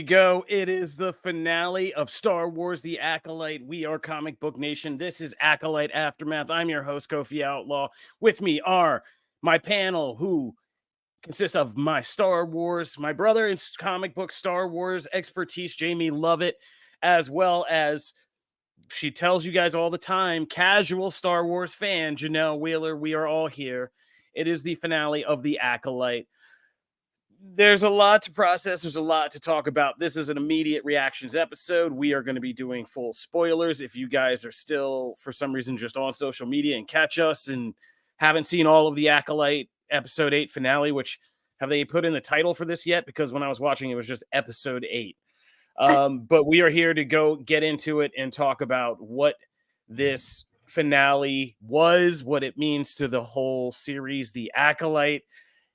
you go. It is the finale of Star Wars The Acolyte. We are Comic Book Nation. This is Acolyte Aftermath. I'm your host, Kofi Outlaw. With me are my panel, who consists of my Star Wars, my brother in comic book Star Wars expertise, Jamie Lovett, as well as, she tells you guys all the time, casual Star Wars fan, Janelle Wheeler. We are all here. It is the finale of The Acolyte. There's a lot to process. There's a lot to talk about. This is an immediate reactions episode. We are going to be doing full spoilers. If you guys are still, for some reason, just on social media and catch us and haven't seen all of the Acolyte episode 8 finale, which, have they put in the title for this yet? Because when I was watching, it was just episode 8. But we are here to go get into it and talk about what this finale was, what it means to the whole series, The Acolyte.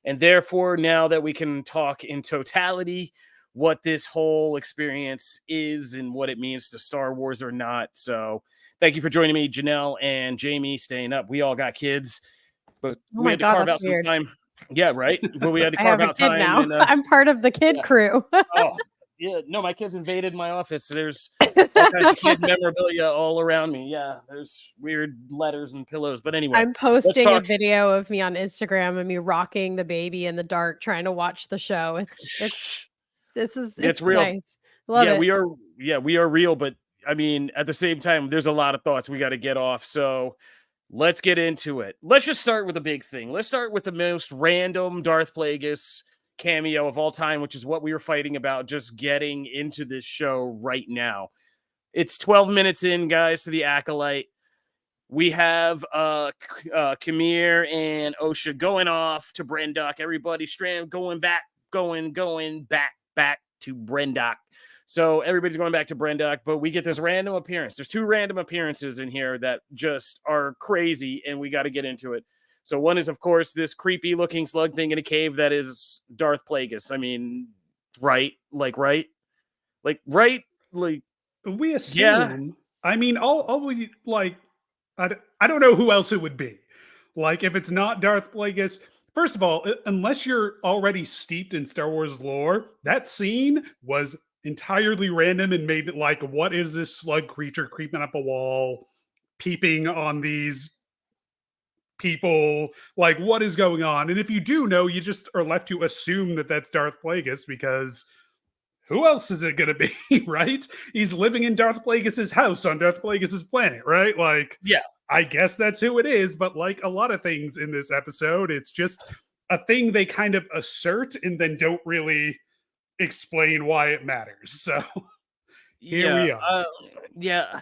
And therefore, now that we can talk in totality what this whole experience is and what it means to Star Wars or not. So thank you for joining me, Janelle and Jamie, staying up. We all got kids, but we had to carve out some time. Yeah, right. But we had to carve out time. Now. And, I'm part of the kid crew. Oh, yeah. No, my kids invaded my office. There's all kinds of kid memorabilia all around me. Yeah, there's weird letters and pillows. But anyway, I'm posting a video of me on Instagram and me rocking the baby in the dark, trying to watch the show. It's real. Nice. Love it. We are real. But I mean, at the same time, there's a lot of thoughts we got to get off. So let's get into it. Let's just start with a big thing. Let's start with the most random Darth Plagueis cameo of all time, which is what we were fighting about, just getting into this show right now. It's 12 minutes in, guys, to The Acolyte. We have Kamir and Osha going off to Brendock. Everybody going back to Brendock. So everybody's going back to Brendock, but we get this random appearance. There's 2 random appearances in here that just are crazy, and we got to get into it. So one is, of course, this creepy looking slug thing in a cave that is Darth Plagueis. I mean, right? We assume. Yeah. I mean, all we like. I don't know who else it would be. Like, if it's not Darth Plagueis. First of all, unless you're already steeped in Star Wars lore, that scene was entirely random and made it like, what is this slug creature creeping up a wall, peeping on these people? Like, what is going on? And if you do know, you just are left to assume that that's Darth Plagueis, because who else is it going to be, right? He's living in Darth Plagueis' house on Darth Plagueis' planet, right? Like, yeah, I guess that's who it is. But like a lot of things in this episode, it's just a thing they kind of assert and then don't really explain why it matters. So here we are. Yeah.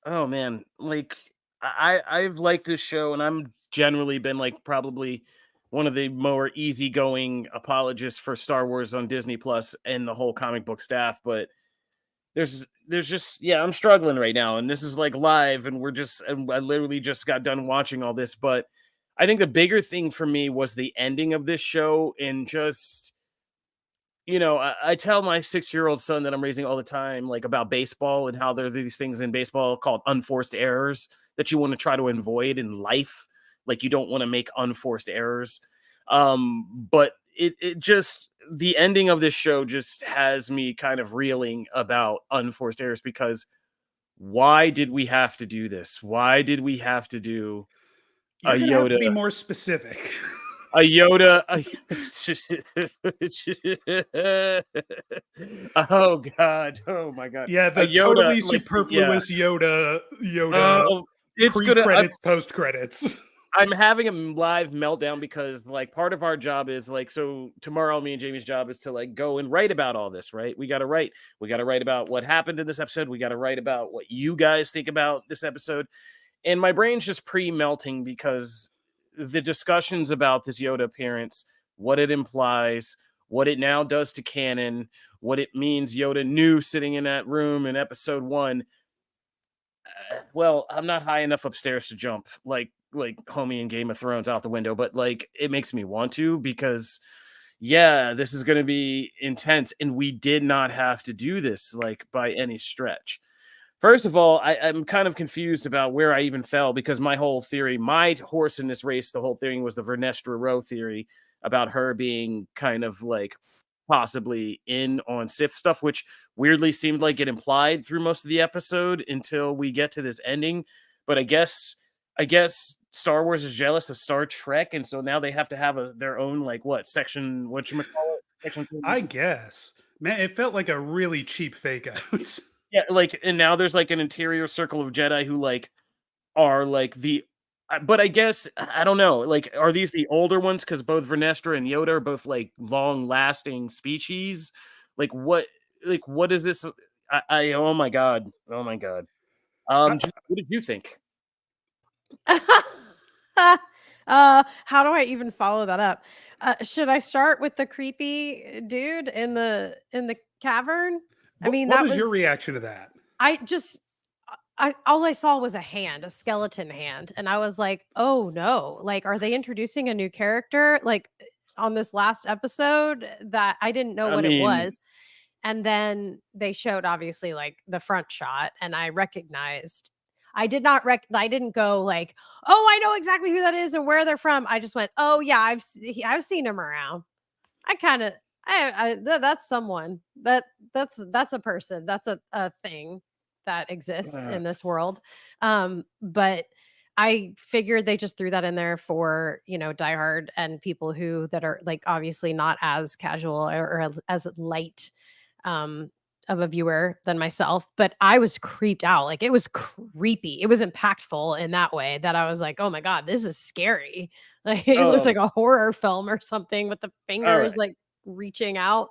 Oh man, like I've liked this show, and I'm generally been like probably one of the more easygoing apologists for Star Wars on Disney Plus and the whole comic book staff. But there's just, I'm struggling right now, and this is like live, and I literally just got done watching all this. But I think the bigger thing for me was the ending of this show, and just, I tell my 6-year-old son that I'm raising all the time, like, about baseball and how there are these things in baseball called unforced errors that you want to try to avoid in life. Like, you don't want to make unforced errors. But it just, the ending of this show just has me kind of reeling about unforced errors, because why did we have to do this? Why did we have to do a Yoda? Have to be more specific. A Yoda. Oh God! Oh my God! Yeah, the Yoda, totally superfluous Yoda. It's pre-credits, post-credits. I'm having a live meltdown because, like, part of our job is, like, so tomorrow, me and Jamie's job is to, like, go and write about all this, right? We got to write about what happened in this episode. We got to write about what you guys think about this episode. And my brain's just pre-melting because the discussions about this Yoda appearance, what it implies, what it now does to canon, what it means Yoda knew sitting in that room in episode 1. Well, I'm not high enough upstairs to jump like homie in Game of Thrones out the window, but like, it makes me want to, because this is going to be intense, and we did not have to do this, like, by any stretch. First of all, I'm kind of confused about where I even fell, because my whole theory, my horse in this race, the whole thing was the Vernestra Rowe theory about her being kind of like possibly in on Sith stuff, which weirdly seemed like it implied through most of the episode until we get to this ending. But I guess Star Wars is jealous of Star Trek, and so now they have to have their own like section, whatchamacallit, section. I guess. Man, it felt like a really cheap fake out. Yeah, like, and now there's like an interior circle of Jedi who like are like but I guess I don't know. Like, are these the older ones? Because both Vernestra and Yoda are both like long-lasting species. Like, what is this? Oh my god, oh my god. What did you think? How do I even follow that up? Should I start with the creepy dude in the cavern? I mean, what that was your was reaction to that? I just all I saw was a hand, a skeleton hand, and I was like, "Oh no, like are they introducing a new character like on this last episode that I didn't know I what it mean, was?" And then they showed obviously like the front shot and I recognized I did not I didn't go like, "Oh, I know exactly who that is and where they're from." I just went, "Oh yeah, I've seen him around." I kind of that's someone. That's a person. That's a thing that exists uh, in this world. But I figured they just threw that in there for, diehard and people that are like obviously not as casual or as light um of a viewer than myself, but I was creeped out. Like it was creepy. It was impactful in that way that I was like, "Oh my god, this is scary." Like it looks like a horror film or something with the all fingers right. like reaching out.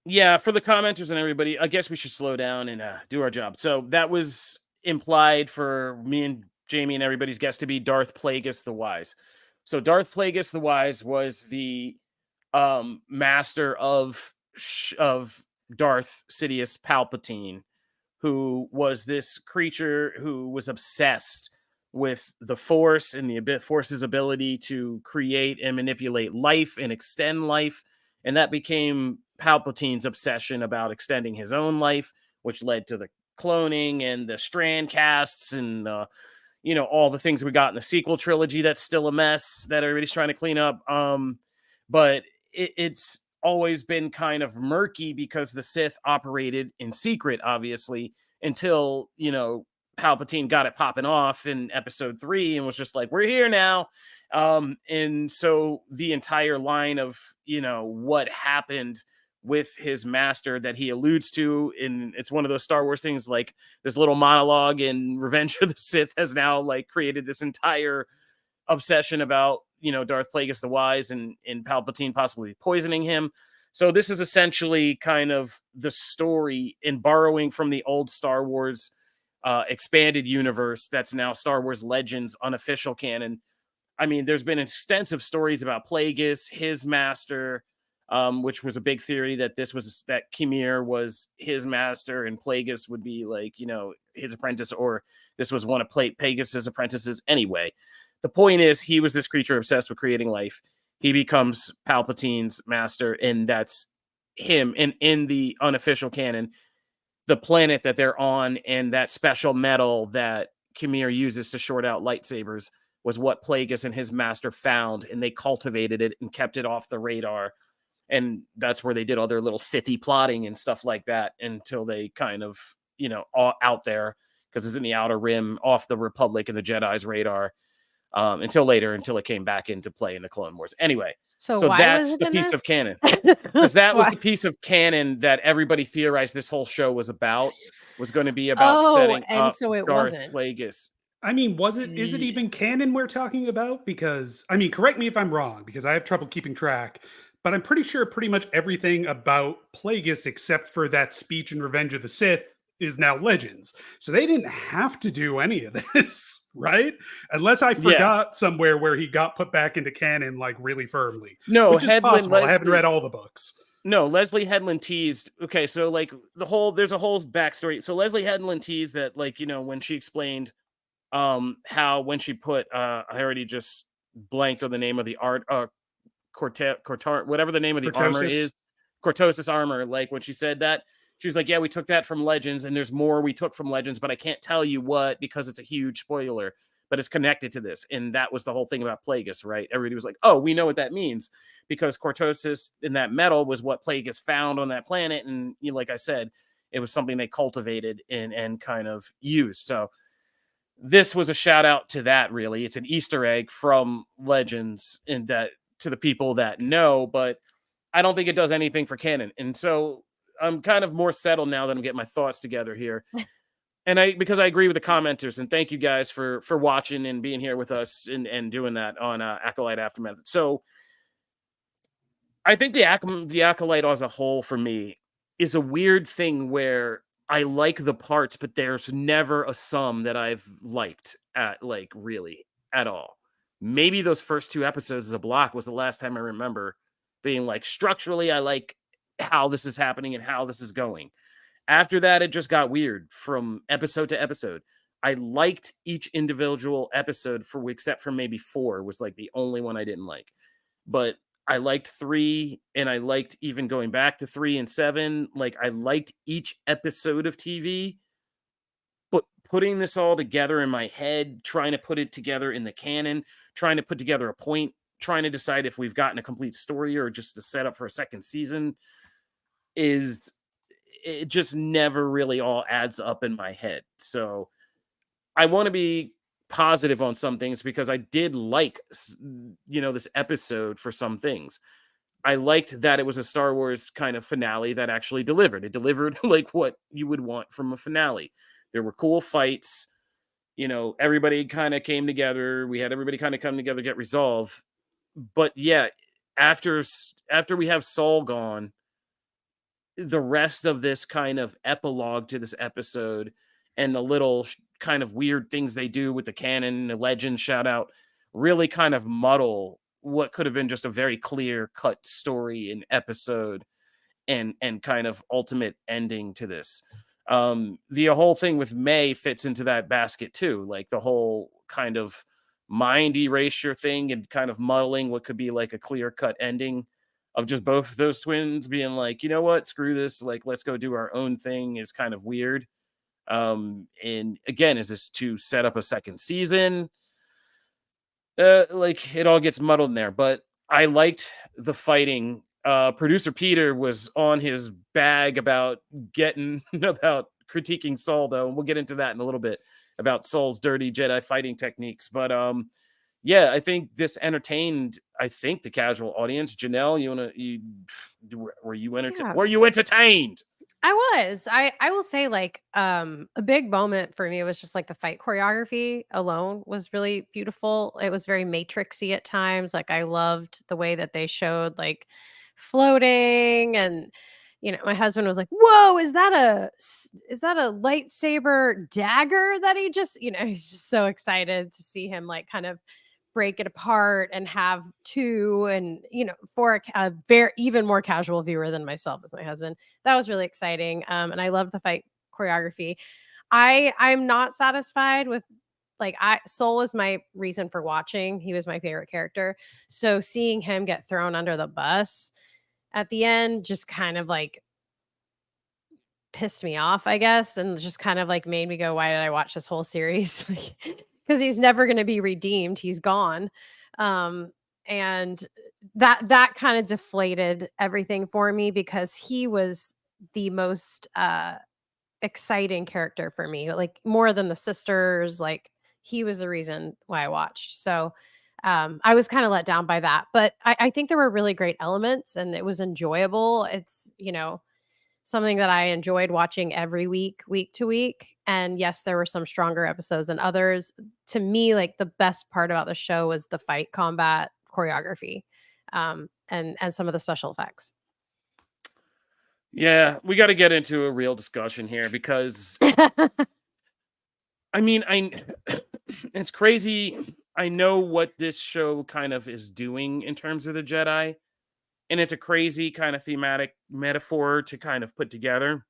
Yeah, for the commenters and everybody, I guess we should slow down and do our job. So that was implied for me and Jamie and everybody's guess to be Darth Plagueis the Wise. So Darth Plagueis the Wise was the master of Darth Sidious Palpatine, who was this creature who was obsessed with the Force and the Force's ability to create and manipulate life and extend life. And that became Palpatine's obsession about extending his own life, which led to the cloning and the strand casts and all the things we got in the sequel trilogy that's still a mess that everybody's trying to clean up. But it's always been kind of murky because the Sith operated in secret, obviously, until Palpatine got it popping off in episode 3 and was just like, "We're here now." And so the entire line of what happened with his master that he alludes to, and it's one of those Star Wars things, like this little monologue in Revenge of the Sith has now like created this entire obsession about Darth Plagueis the Wise and Palpatine possibly poisoning him. So this is essentially kind of the story in borrowing from the old Star Wars expanded universe that's now Star Wars Legends unofficial canon. I mean, there's been extensive stories about Plagueis, his master, which was a big theory that that Kimir was his master and Plagueis would be like, his apprentice, or this was one of Plagueis's apprentices anyway. The point is, he was this creature obsessed with creating life. He becomes Palpatine's master, and that's him. And in the unofficial canon, the planet that they're on and that special metal that Kimir uses to short out lightsabers was what Plagueis and his master found, and they cultivated it and kept it off the radar. And that's where they did all their little Sithy plotting and stuff like that until they kind of, out there, because it's in the Outer Rim, off the Republic and the Jedi's radar. Until it came back into play in the Clone Wars. Anyway, So so why was that's it the in piece this? of canon. Because that was Why? the piece of canon that everybody theorized this whole show was going to be about Oh, setting and up so it Darth wasn't. Plagueis. I mean, is it even canon we're talking about? Because, I mean, correct me if I'm wrong, because I have trouble keeping track, but I'm pretty sure pretty much everything about Plagueis, except for that speech in Revenge of the Sith, is now Legends. So they didn't have to do any of this, right? Unless I forgot somewhere where he got put back into canon, like, really firmly. No, which is possible. I haven't read all the books. No, Leslie Headland teased. Okay, so like there's a whole backstory. So Leslie Headland teased that, like, when she explained how when she put I already just blanked on the name of the art Cortar, whatever the name of the armor is, Cortosis armor. Like when she said that, she was like, "Yeah, we took that from Legends, and there's more we took from Legends, but I can't tell you what because it's a huge spoiler." but it's connected to this. And that was the whole thing about Plagueis, right? Everybody was like, oh, we know what that means, because cortosis in that metal was what Plagueis found on that planet. And like I said, it was something they cultivated and kind of used. So this was a shout out to that, really. It's an Easter egg from Legends, and that to the people that know, but I don't think it does anything for canon. And so I'm kind of more settled now that I'm getting my thoughts together here. And because I agree with the commenters, and thank you guys for watching and being here with us and doing that on Acolyte Aftermath. So I think the Acolyte as a whole for me is a weird thing where I like the parts, but there's never a sum that I've liked really at all. Maybe those first 2 episodes as a block was the last time I remember being like, structurally, I like how this is happening and how this is going. After that, it just got weird from episode to episode. I liked each individual episode except for maybe 4 was like the only one I didn't like. But I liked 3, and I liked even going back to 3 and 7. Like, I liked each episode of TV, but putting this all together in my head, trying to put it together in the canon, trying to put together a point, trying to decide if we've gotten a complete story or just a setup for a second season, it just never really all adds up in my head. So I want to be positive on some things, because I did like, this episode for some things. I liked that it was a Star Wars kind of finale that actually delivered. It delivered like what you would want from a finale. There were cool fights. Everybody kind of came together. We had everybody kind of come together, get resolved. But yeah, after we have Saul gone, the rest of this kind of epilogue to this episode and the little kind of weird things they do with the canon, the legend shout out, really kind of muddle what could have been just a very clear cut story and episode and kind of ultimate ending to this. The whole thing with May fits into that basket too. Like the whole kind of mind erasure thing and kind of muddling what could be like a clear cut ending of just both those twins being like, you know what, screw this, like let's go do our own thing, is kind of weird. And again, is this to set up a second season? Like it all gets muddled in there, but I liked the fighting. Producer Peter was on his bag about critiquing Saul, though, and we'll get into that in a little bit about Saul's dirty Jedi fighting techniques. But yeah, I think this entertained, the casual audience. Janelle, were you entertained? Yeah. Were you entertained? I was. I will say, like, a big moment for me was just like the fight choreography alone was really beautiful. It was very matrixy at times. Like, I loved the way that they showed like floating, and my husband was like, "Whoa, is that a lightsaber dagger that he just?" He's just so excited to see him like kind of break it apart and have 2, and for a very even more casual viewer than myself as my husband, that was really exciting. And I love the fight choreography. I'm not satisfied with, like, Soul is my reason for watching. He was my favorite character, so seeing him get thrown under the bus at the end just kind of like pissed me off, I guess, and just kind of like made me go, why did I watch this whole series? Because he's never going to be redeemed. He's gone. And that kind of deflated everything for me, because he was the most exciting character for me, like more than the sisters. Like, he was the reason why I watched. So I was kind of let down by that, but I think there were really great elements and it was enjoyable. It's, something that I enjoyed watching every week to week. And yes, there were some stronger episodes than others. To me, like, the best part about the show was the fight combat choreography, and some of the special effects. Yeah, we got to get into a real discussion here, because I mean, it's crazy. I know what this show kind of is doing in terms of the Jedi, and it's a crazy kind of thematic metaphor to kind of put together.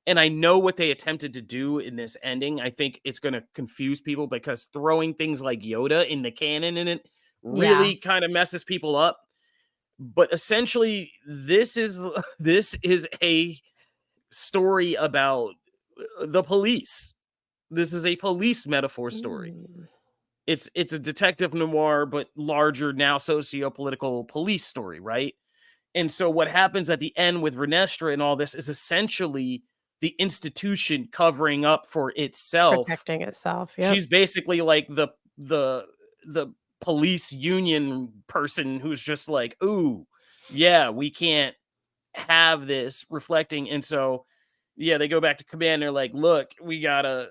And I know what they attempted to do in this ending. I think it's going to confuse people, because throwing things like Yoda in the canon in it really kind of messes people up. But essentially, this is a story about the police. This is a police metaphor story. Mm. It's a detective noir, but larger now socio-political police story, right? And so what happens at the end with Renestra and all this is essentially the institution covering up for itself. Protecting itself. Yep. She's basically like the police union person who's just like, ooh, yeah, we can't have this reflecting. And so, yeah, they go back to command. They're like, look, we gotta,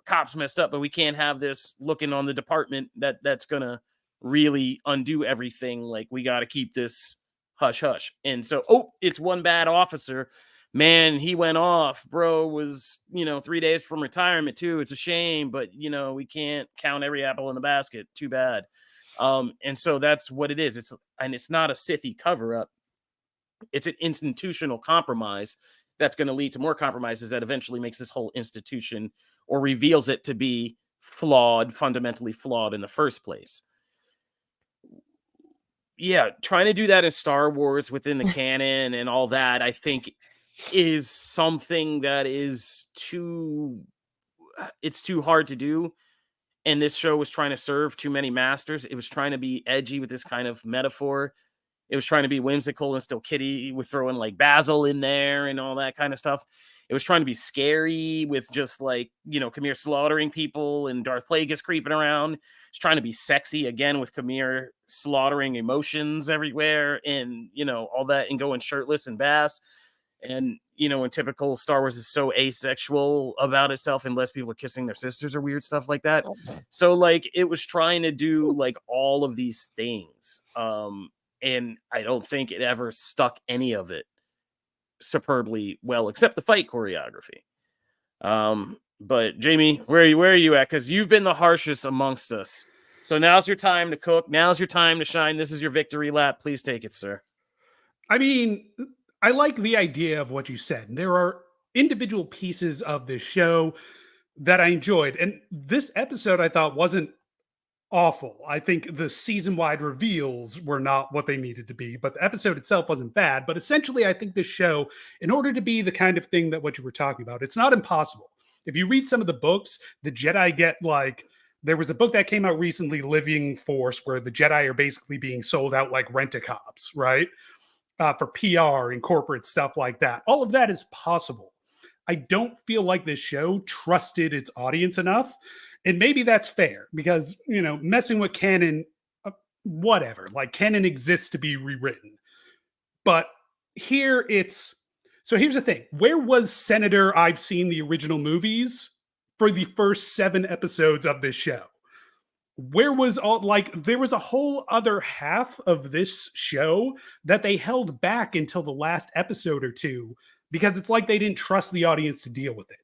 cops messed up, but we can't have this looking on the department that's gonna really undo everything. Like, we gotta keep this hush hush. And so, it's one bad officer. Man, he went off. Bro was, 3 days from retirement too. It's a shame, but we can't count every apple in the basket. Too bad. And so that's what it is. It's not a Sithy cover up. It's an institutional compromise that's going to lead to more compromises that eventually makes this whole institution or reveals it to be flawed, fundamentally flawed in the first place. Yeah, trying to do that in Star Wars within the canon and all that, I think is something that is too hard to do. And this show was trying to serve too many masters. It was trying to be edgy with this kind of metaphor. It was trying to be whimsical and still kiddie with throwing like Basil in there and all that kind of stuff. It was trying to be scary with just like, Camille slaughtering people and Darth Plagueis creeping around. It's trying to be sexy again with Camille slaughtering emotions everywhere and, all that and going shirtless and bass. And, in typical Star Wars is so asexual about itself unless people are kissing their sisters or weird stuff like that. So like it was trying to do like all of these things. And I don't think it ever stuck any of it superbly well, except the fight choreography. But Jamie, where are you at? Because you've been the harshest amongst us. So now's your time to cook. Now's your time to shine. This is your victory lap. Please take it, sir. I mean, I like the idea of what you said. There are individual pieces of this show that I enjoyed. And this episode I thought wasn't awful. I think the season-wide reveals were not what they needed to be, but the episode itself wasn't bad. But essentially, I think this show, in order to be the kind of thing that what you were talking about, it's not impossible. If you read some of the books, the Jedi get like, there was a book that came out recently, Living Force, where the Jedi are basically being sold out like rent-a-cops, right? For PR and corporate stuff like that. All of that is possible. I don't feel like this show trusted its audience enough. And maybe that's fair because, messing with canon, whatever, like canon exists to be rewritten. But here so here's the thing. Where was Senator I've seen the original movies for the first 7 episodes of this show? Where was there was a whole other half of this show that they held back until the last episode or two because it's like they didn't trust the audience to deal with it.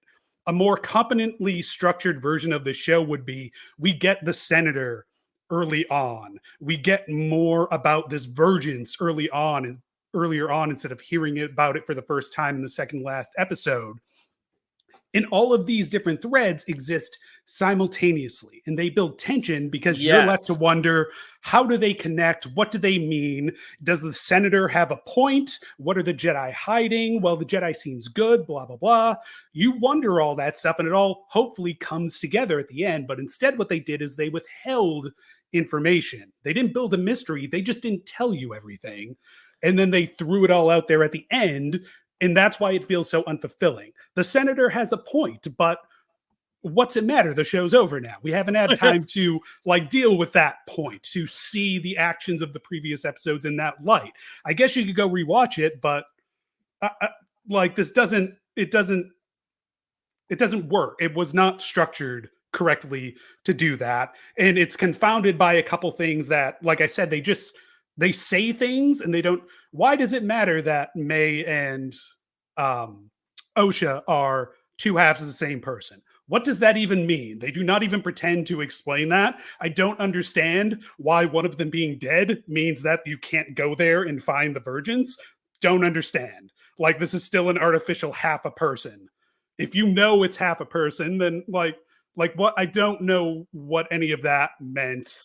A more competently structured version of the show would be, we get the senator early on. We get more about this virgins earlier on instead of hearing about it for the first time in the second last episode. And all of these different threads exist simultaneously, and they build tension because you're left to wonder, how do they connect? What do they mean? Does the senator have a point? What are the Jedi hiding? Well, the Jedi seems good, blah, blah, blah. You wonder all that stuff, and it all hopefully comes together at the end. But instead, what they did is they withheld information. They didn't build a mystery. They just didn't tell you everything. And then they threw it all out there at the end. And that's why it feels so unfulfilling. The senator has a point, but what's it matter? The show's over now. We haven't had time to deal with that point, to see the actions of the previous episodes in that light. I guess you could go rewatch it, but this doesn't work. It was not structured correctly to do that. And it's confounded by a couple things that, like I said, they say things and they don't. Why does it matter that May and Osha are two halves of the same person? What does that even mean? They do not even pretend to explain that. I don't understand why one of them being dead means that you can't go there and find the virgins. Don't understand. This is still an artificial half a person. If you know it's half a person, then what? I don't know what any of that meant.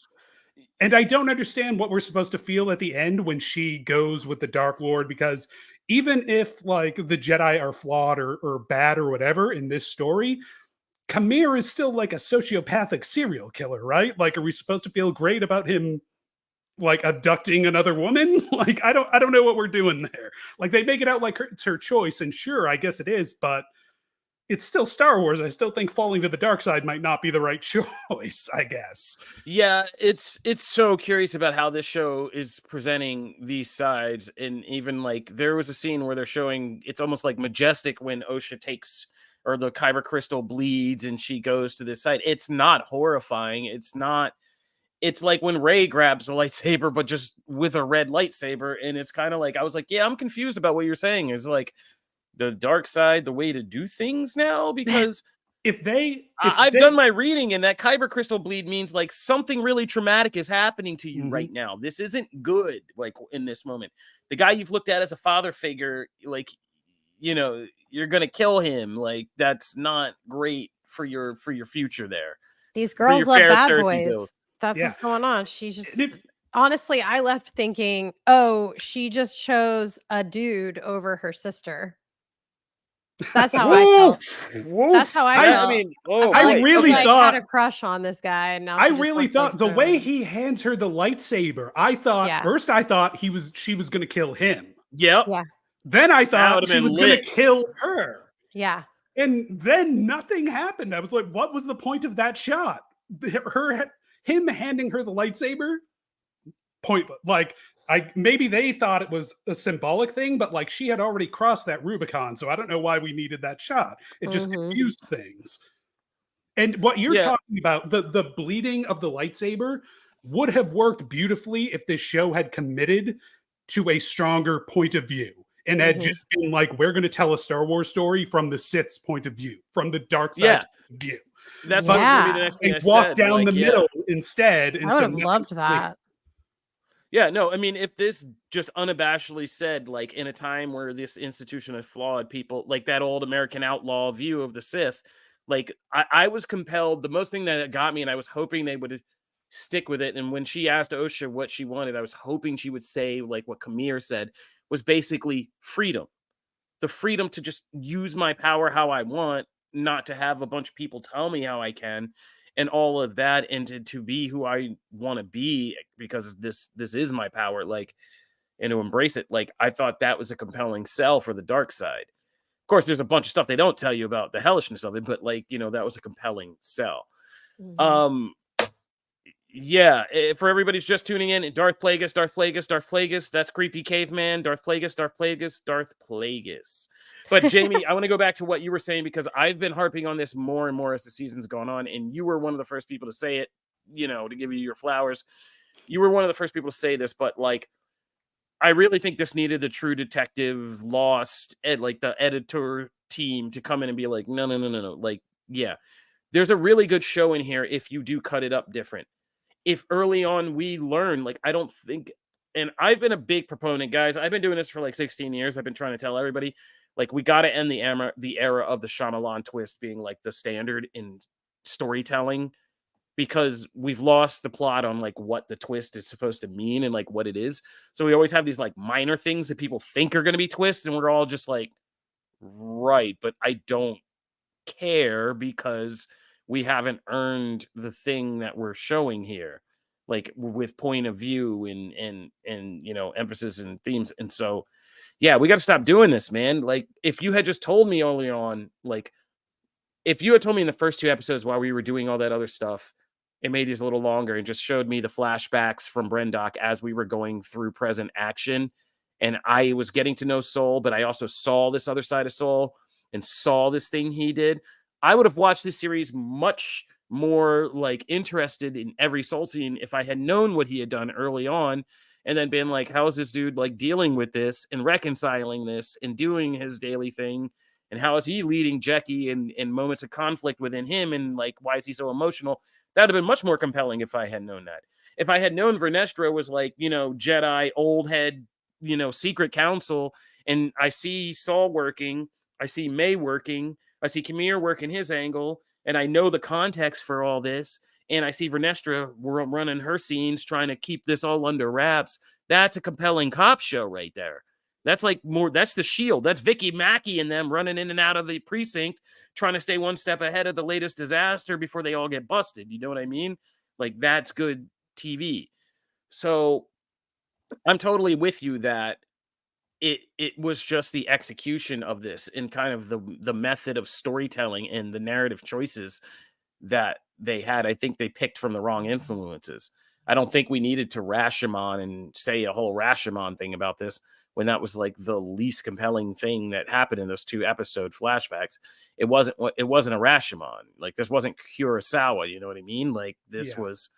And I don't understand what we're supposed to feel at the end when she goes with the Dark Lord, because even if the Jedi are flawed or bad or whatever in this story, Kamir is still like a sociopathic serial killer, right? Like, are we supposed to feel great about him like abducting another woman? Like, I don't know what we're doing there. Like, they make it out like it's her choice, and sure, I guess it is, but it's still Star Wars. I still think falling to the dark side might not be the right choice, I guess. Yeah, it's so curious about how this show is presenting these sides. And even like there was a scene where they're showing it's almost like majestic when Osha takes or the kyber crystal bleeds and she goes to this side. It's not horrifying. It's like when Rey grabs a lightsaber, but just with a red lightsaber. And it's kind of like, I was like, yeah, I'm confused about what you're saying. Is like the dark side the way to do things now? Because I've done my reading, and that kyber crystal bleed means like something really traumatic is happening to you right now. This isn't good. Like in this moment, the guy you've looked at as a father figure, like, you know, you're going to kill him. Like that's not great for your future there. These girls love bad boys. Bills. That's what's going on. She's just honestly, I left thinking, oh, she just chose a dude over her sister. That's how I felt. That's how I felt. I mean, I really thought had a crush on this guy, and now I really thought the way he hands her the lightsaber. I thought first I thought she was going to kill him. Yep. Yeah. Then I thought she was going to kill her. Yeah. And then nothing happened. I was like, what was the point of that shot? Him handing her the lightsaber, pointless. Like, maybe they thought it was a symbolic thing, but like she had already crossed that Rubicon, so I don't know why we needed that shot. It just confused things. And what you're talking about, the bleeding of the lightsaber would have worked beautifully if this show had committed to a stronger point of view and had just been like, we're going to tell a Star Wars story from the Sith's point of view, from the dark side's view. That's what was going to be the next thing I walk said. down the middle instead. And I would have loved that. Yeah, no, I mean, if this just unabashedly said, like, in a time where this institution is flawed, people like that old American outlaw view of the Sith, like, I was compelled. The most thing that got me, and I was hoping they would stick with it. And when she asked Osha what she wanted, I was hoping she would say, like, what Kamir said was basically freedom. The freedom to just use my power how I want, not to have a bunch of people tell me how I can. And all of that, and to be who I want to be, because this is my power, like, and to embrace it. Like, I thought that was a compelling sell for the dark side. Of course, there's a bunch of stuff they don't tell you about the hellishness of it, but like, you know, that was a compelling sell. Yeah, for everybody who's just tuning in, Darth Plagueis, that's creepy caveman, Darth Plagueis. But Jamie, I want to go back to what you were saying, because I've been harping on this more and more as the season's gone on, and you were one of the first people to say it, you know, to give you your flowers. You were one of the first people to say this, but like, I really think this needed the True Detective Lost, like the editor team to come in and be like, no. Like, yeah, there's a really good show in here if you do cut it up different. If early on we learn, like, I don't think, and I've been a big proponent, guys. I've been doing this for like 16 years. I've been trying to tell everybody, like, we got to end the era of the Shyamalan twist being like the standard in storytelling, because we've lost the plot on like what the twist is supposed to mean and like what it is. So we always have these like minor things that people think are going to be twists, and we're all just like, right, but I don't care, because we haven't earned the thing that we're showing here, like with point of view and you know, emphasis and themes. And so, yeah, we got to stop doing this, man. Like, if you had just told me early on, like, if you had told me in the first 2 episodes while we were doing all that other stuff, it made these a little longer and just showed me the flashbacks from Brendock as we were going through present action, and I was getting to know Soul, but I also saw this other side of Soul and saw this thing he did, I would have watched this series much more like interested in every Soul scene if I had known what he had done early on, and then been like, how is this dude like dealing with this and reconciling this and doing his daily thing? And how is he leading Jeckie in moments of conflict within him? And like, why is he so emotional? That would have been much more compelling if I had known that. If I had known Vernestra was like, you know, Jedi, old head, you know, secret council, and I see Saul working, I see May working, I see Kamir working his angle, and I know the context for all this, and I see Vernestra running her scenes, trying to keep this all under wraps. That's a compelling cop show right there. That's like more, that's the Shield. That's Vicky Mackey and them running in and out of the precinct, trying to stay one step ahead of the latest disaster before they all get busted. You know what I mean? Like, that's good TV. So I'm totally with you that it was just the execution of this and kind of the method of storytelling and the narrative choices that they had. I think they picked from the wrong influences. I don't think we needed to Rashomon and say a whole Rashomon thing about this when that was like the least compelling thing that happened in those 2-episode flashbacks. It wasn't a Rashomon. Like, this wasn't Kurosawa, you know what I mean? Like, this was,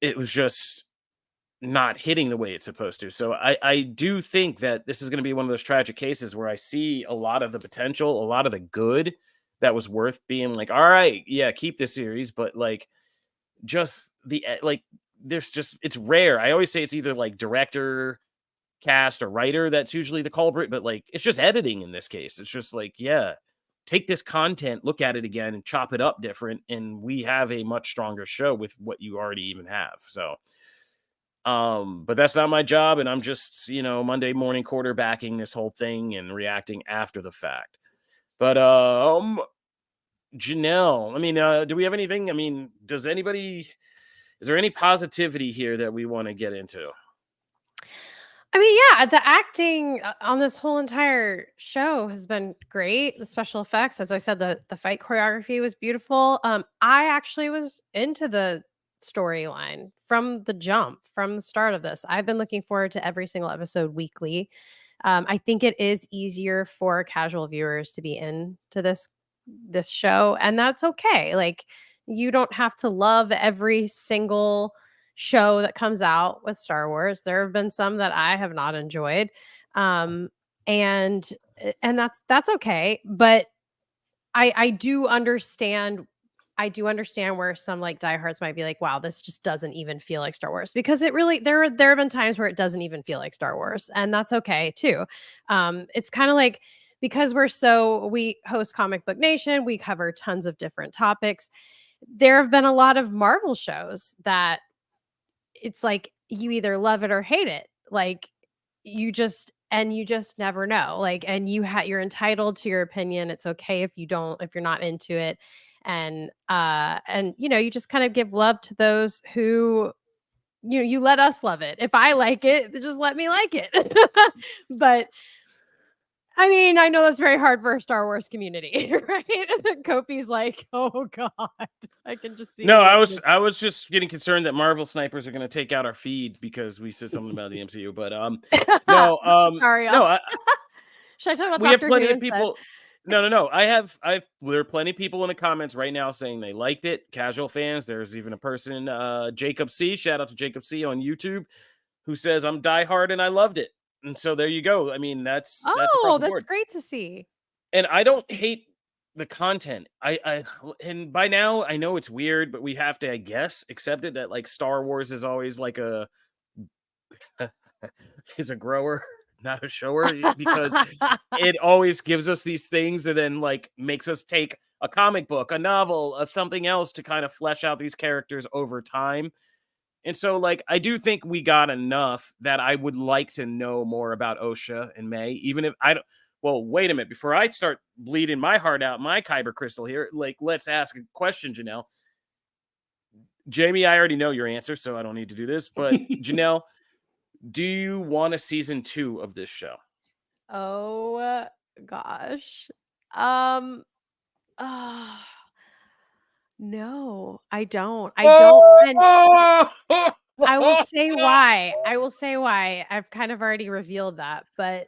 it was just not hitting the way it's supposed to. So I do think that this is going to be one of those tragic cases where I see a lot of the potential, a lot of the good that was worth being like, all right, yeah, keep this series, but like, just the like, there's just, it's rare. I always say it's either like director, cast, or writer that's usually the culprit, but like, it's just editing in this case. It's just like, yeah, take this content, look at it again, and chop it up different, and we have a much stronger show with what you already even have. So but that's not my job, and I'm just, Monday morning quarterbacking this whole thing and reacting after the fact. But Janelle, I mean, do we have anything? I mean, is there any positivity here that we want to get into? I mean, yeah, the acting on this whole entire show has been great. The special effects, as I said, the fight choreography was beautiful. I actually was into the storyline from the jump, from the start of this. I've been looking forward to every single episode weekly. I think it is easier for casual viewers to be into this show, and that's okay. Like, you don't have to love every single show that comes out with Star Wars. There have been some that I have not enjoyed. Um and and that's okay, but I do understand. I do understand where some like diehards might be like, wow, this just doesn't even feel like Star Wars, because it really, there have been times where it doesn't even feel like Star Wars, and that's okay too. It's kind of like, because we host Comic Book Nation, we cover tons of different topics. There have been a lot of Marvel shows that it's like you either love it or hate it. Like, you just never know. Like, and you're entitled to your opinion. It's okay if you're not into it. And you just kind of give love to those who, you let us love it. If I like it, just let me like it. But I mean, I know that's very hard for a Star Wars community, right? Kofi's like, oh God, I can just see. No, I was just getting concerned that Marvel snipers are going to take out our feed because we said something about the MCU. But no, sorry. no, Should I talk about we have Doctor plenty Who of people. No. There are plenty of people in the comments right now saying they liked it. Casual fans. There's even a person, Jacob C. Shout out to Jacob C. on YouTube, who says, I'm diehard and I loved it. And so there you go. I mean, that's across the board. That's great to see. And I don't hate the content. And by now I know it's weird, but we have to, I guess, accept it that like Star Wars is always like is a grower, not a shower, because it always gives us these things and then like makes us take a comic book, a novel, something else to kind of flesh out these characters over time. And so, like, I do think we got enough that I would like to know more about Osha and May, even if I don't. Well, wait a minute. Before I start bleeding my heart out, my Kyber crystal here, like, let's ask a question, Janelle. Jamie, I already know your answer, so I don't need to do this. But Janelle, do you want a season 2 of this show? Oh gosh. No, I don't. I don't. And I will say why. I've kind of already revealed that, but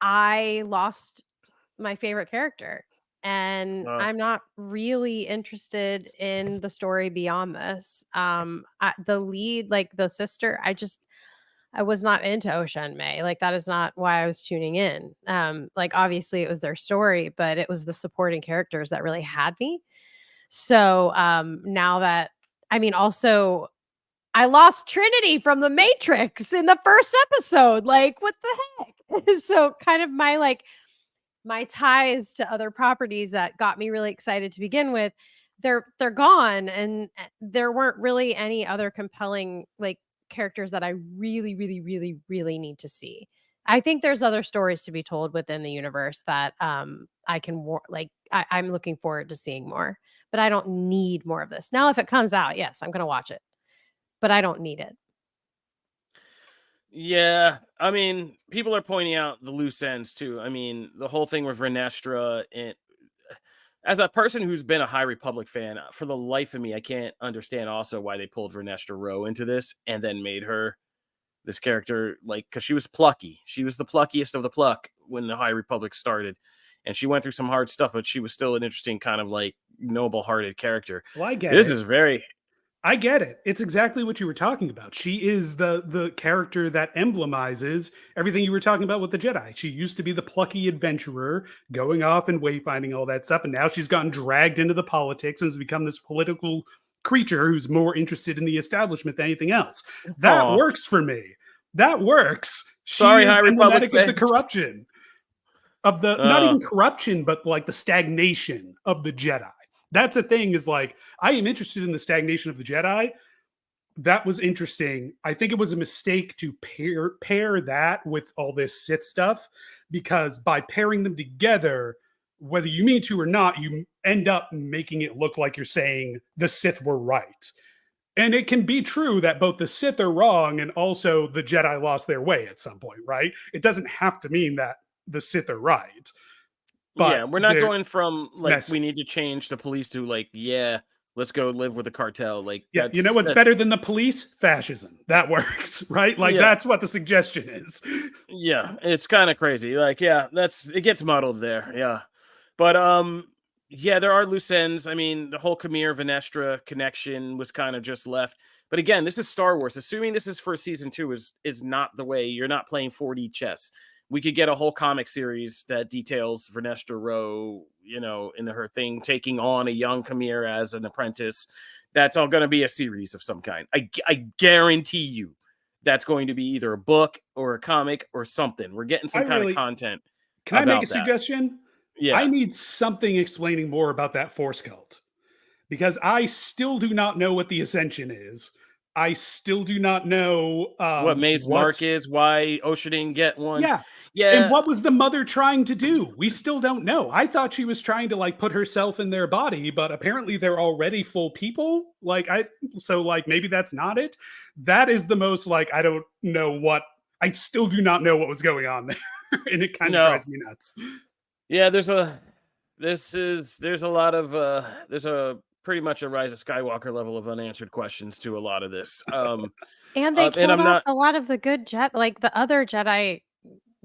I lost my favorite character, and I'm not really interested in the story beyond this. The lead, like the sister, I was not into Osha and May. Like, that is not why I was tuning in. Like, obviously it was their story, but it was the supporting characters that really had me. So, now that, I mean, also I lost Trinity from the Matrix in the first episode. Like, what the heck? So kind of my ties to other properties that got me really excited to begin with, they're gone, and there weren't really any other compelling like characters that I really, really, really, really need to see. I think there's other stories to be told within the universe that I can I'm looking forward to seeing more, but I don't need more of this. Now, if it comes out, yes, I'm gonna watch it, but I don't need it. Yeah, I mean, people are pointing out the loose ends too. I mean, the whole thing with Renestra, and as a person who's been a High Republic fan, for the life of me, I can't understand also why they pulled Renestra Rowe into this and then made her this character, like, because she was plucky. She was the pluckiest of the pluck when the High Republic started, and she went through some hard stuff, but she was still an interesting kind of like noble-hearted character. Well, I get This it. is very I get it. It's exactly what you were talking about. She is the character that emblemizes everything you were talking about with the Jedi. She used to be the plucky adventurer, going off and wayfinding all that stuff, and now she's gotten dragged into the politics and has become this political creature who's more interested in the establishment than anything else. That Aw. works for me. That works. She Sorry, is High Republic emblematic of the fans. corruption. Of the not even corruption, but like the stagnation of the Jedi. That's the thing, is like, I am interested in the stagnation of the Jedi. That was interesting. I think it was a mistake to pair that with all this Sith stuff, because by pairing them together, whether you mean to or not, you end up making it look like you're saying the Sith were right. And it can be true that both the Sith are wrong and also the Jedi lost their way at some point, right? It doesn't have to mean that the Sith are right. But yeah, we're not going from like messy. we need to change the police to like, yeah, let's go live with the cartel. Like, Yeah, you know what's better than the police? Fascism. That works, right? Like, Yeah. that's what the suggestion is. Yeah, it's kind of crazy. Like, yeah, it gets muddled there. Yeah. But yeah, there are loose ends. I mean, the whole Khmer Venestra connection was kind of just left. But again, this is Star Wars. Assuming this is for season 2 is not the way. You're not playing 4D chess. We could get a whole comic series that details Vernestra Rowe, you know, in her thing, taking on a young Khmer as an apprentice. That's all going to be a series of some kind. I guarantee you that's going to be either a book or a comic or something. We're getting some kind of content. Can I make a that. suggestion? Yeah. I need something explaining more about that Force cult, because I still do not know what the Ascension is. I still do not know what Maze Mark is, why Osha didn't get one. Yeah. Yeah. And what was the mother trying to do? We still don't know. I thought she was trying to like put herself in their body, but apparently they're already full people. So maybe that's not it. That is the most like, I don't know what, I still do not know what was going on there. And it kind of drives me nuts. Yeah, there's a pretty much a Rise of Skywalker level of unanswered questions to a lot of this. And they killed off a lot of the good the other Jedi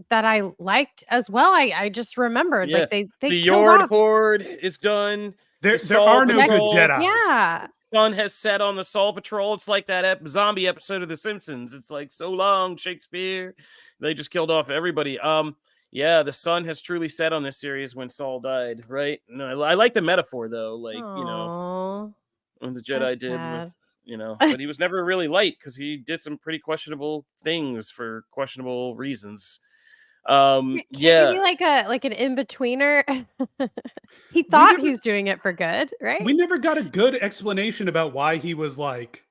that I liked as well. I just remembered, like they the killed Yord off. Horde is done. There are no good Jedi. Yeah. Sun has set on the Sol Patrol. It's like that zombie episode of The Simpsons. It's like, so long, Shakespeare. They just killed off everybody. Yeah, the sun has truly set on this series when Saul died, right? No, I like the metaphor though, like, Aww, you know, when the Jedi did with, you know, but he was never really light because he did some pretty questionable things for questionable reasons. Can he be like an in-betweener? He thought he was doing it for good, right? We never got a good explanation about why he was like.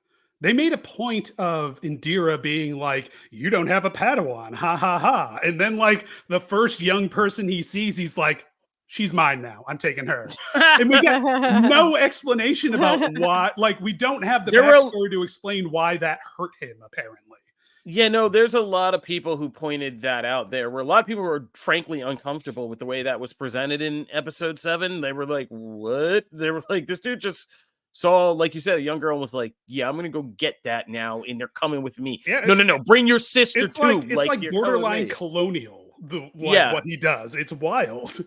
They made a point of Indira being like, you don't have a Padawan, ha ha ha. And then like the first young person he sees, he's like, she's mine now. I'm taking her. And we get no explanation about why. Like, we don't have the backstory to explain why that hurt him, apparently. Yeah, no, there's a lot of people who pointed that out there, where a lot of people were frankly uncomfortable with the way that was presented in episode 7. They were like, what? They were like, this dude just saw, like you said, a young girl was like, yeah, I'm going to go get that now, and they're coming with me. Yeah, no, bring your sister too. It's like borderline colonial, what he does. It's wild.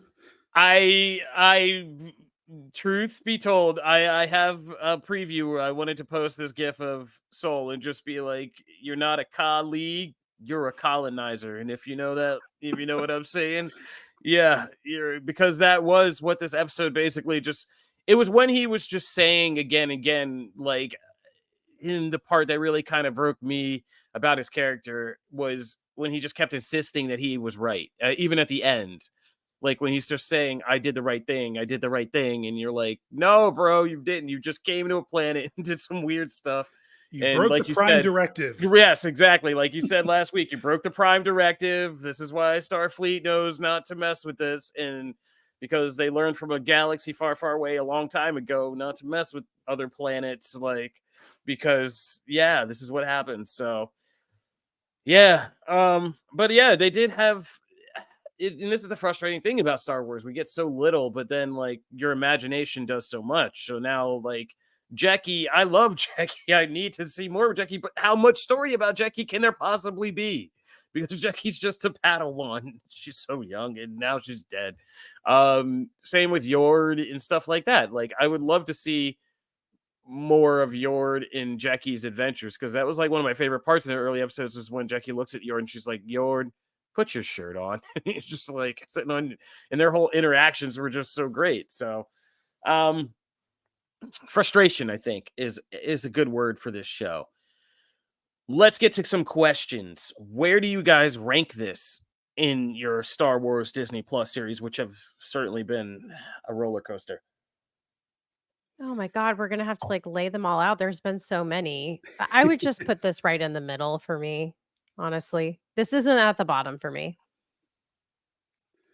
Truth be told, I have a preview where I wanted to post this gif of Soul and just be like, you're not a colleague, you're a colonizer. And if you know what I'm saying, yeah, because that was what this episode basically it was when he was just saying again and again, like, in the part that really kind of broke me about his character was when he just kept insisting that he was right, even at the end. Like when he's just saying, I did the right thing. And you're like, no, bro, you didn't. You just came to a planet and did some weird stuff. You And broke the like you prime said, directive. yes, exactly. Like you said last week, you broke the prime directive. This is why Starfleet knows not to mess with this. And because they learned from a galaxy far, far away a long time ago not to mess with other planets. Like, because, yeah, this is what happens. So, yeah. But yeah, they did have it, and this is the frustrating thing about Star Wars. We get so little, but then like your imagination does so much. So now, like, Jackie, I love Jackie. I need to see more of Jackie, but how much story about Jackie can there possibly be? Because Jackie's just a Padawan. She's so young and now she's dead. Same with Yord and stuff like that. Like, I would love to see more of Yord in Jackie's adventures, because that was like one of my favorite parts in the early episodes was when Jackie looks at Yord and she's like, Yord, put your shirt on. It's just like sitting on, and their whole interactions were just so great. So, frustration, I think, is a good word for this show. Let's get to some questions. Where do you guys rank this in your Star Wars Disney Plus series, which have certainly been a roller coaster? Oh my God, we're gonna have to like lay them all out. There's been so many. I would just put this right in the middle for me, honestly. This isn't at the bottom for me.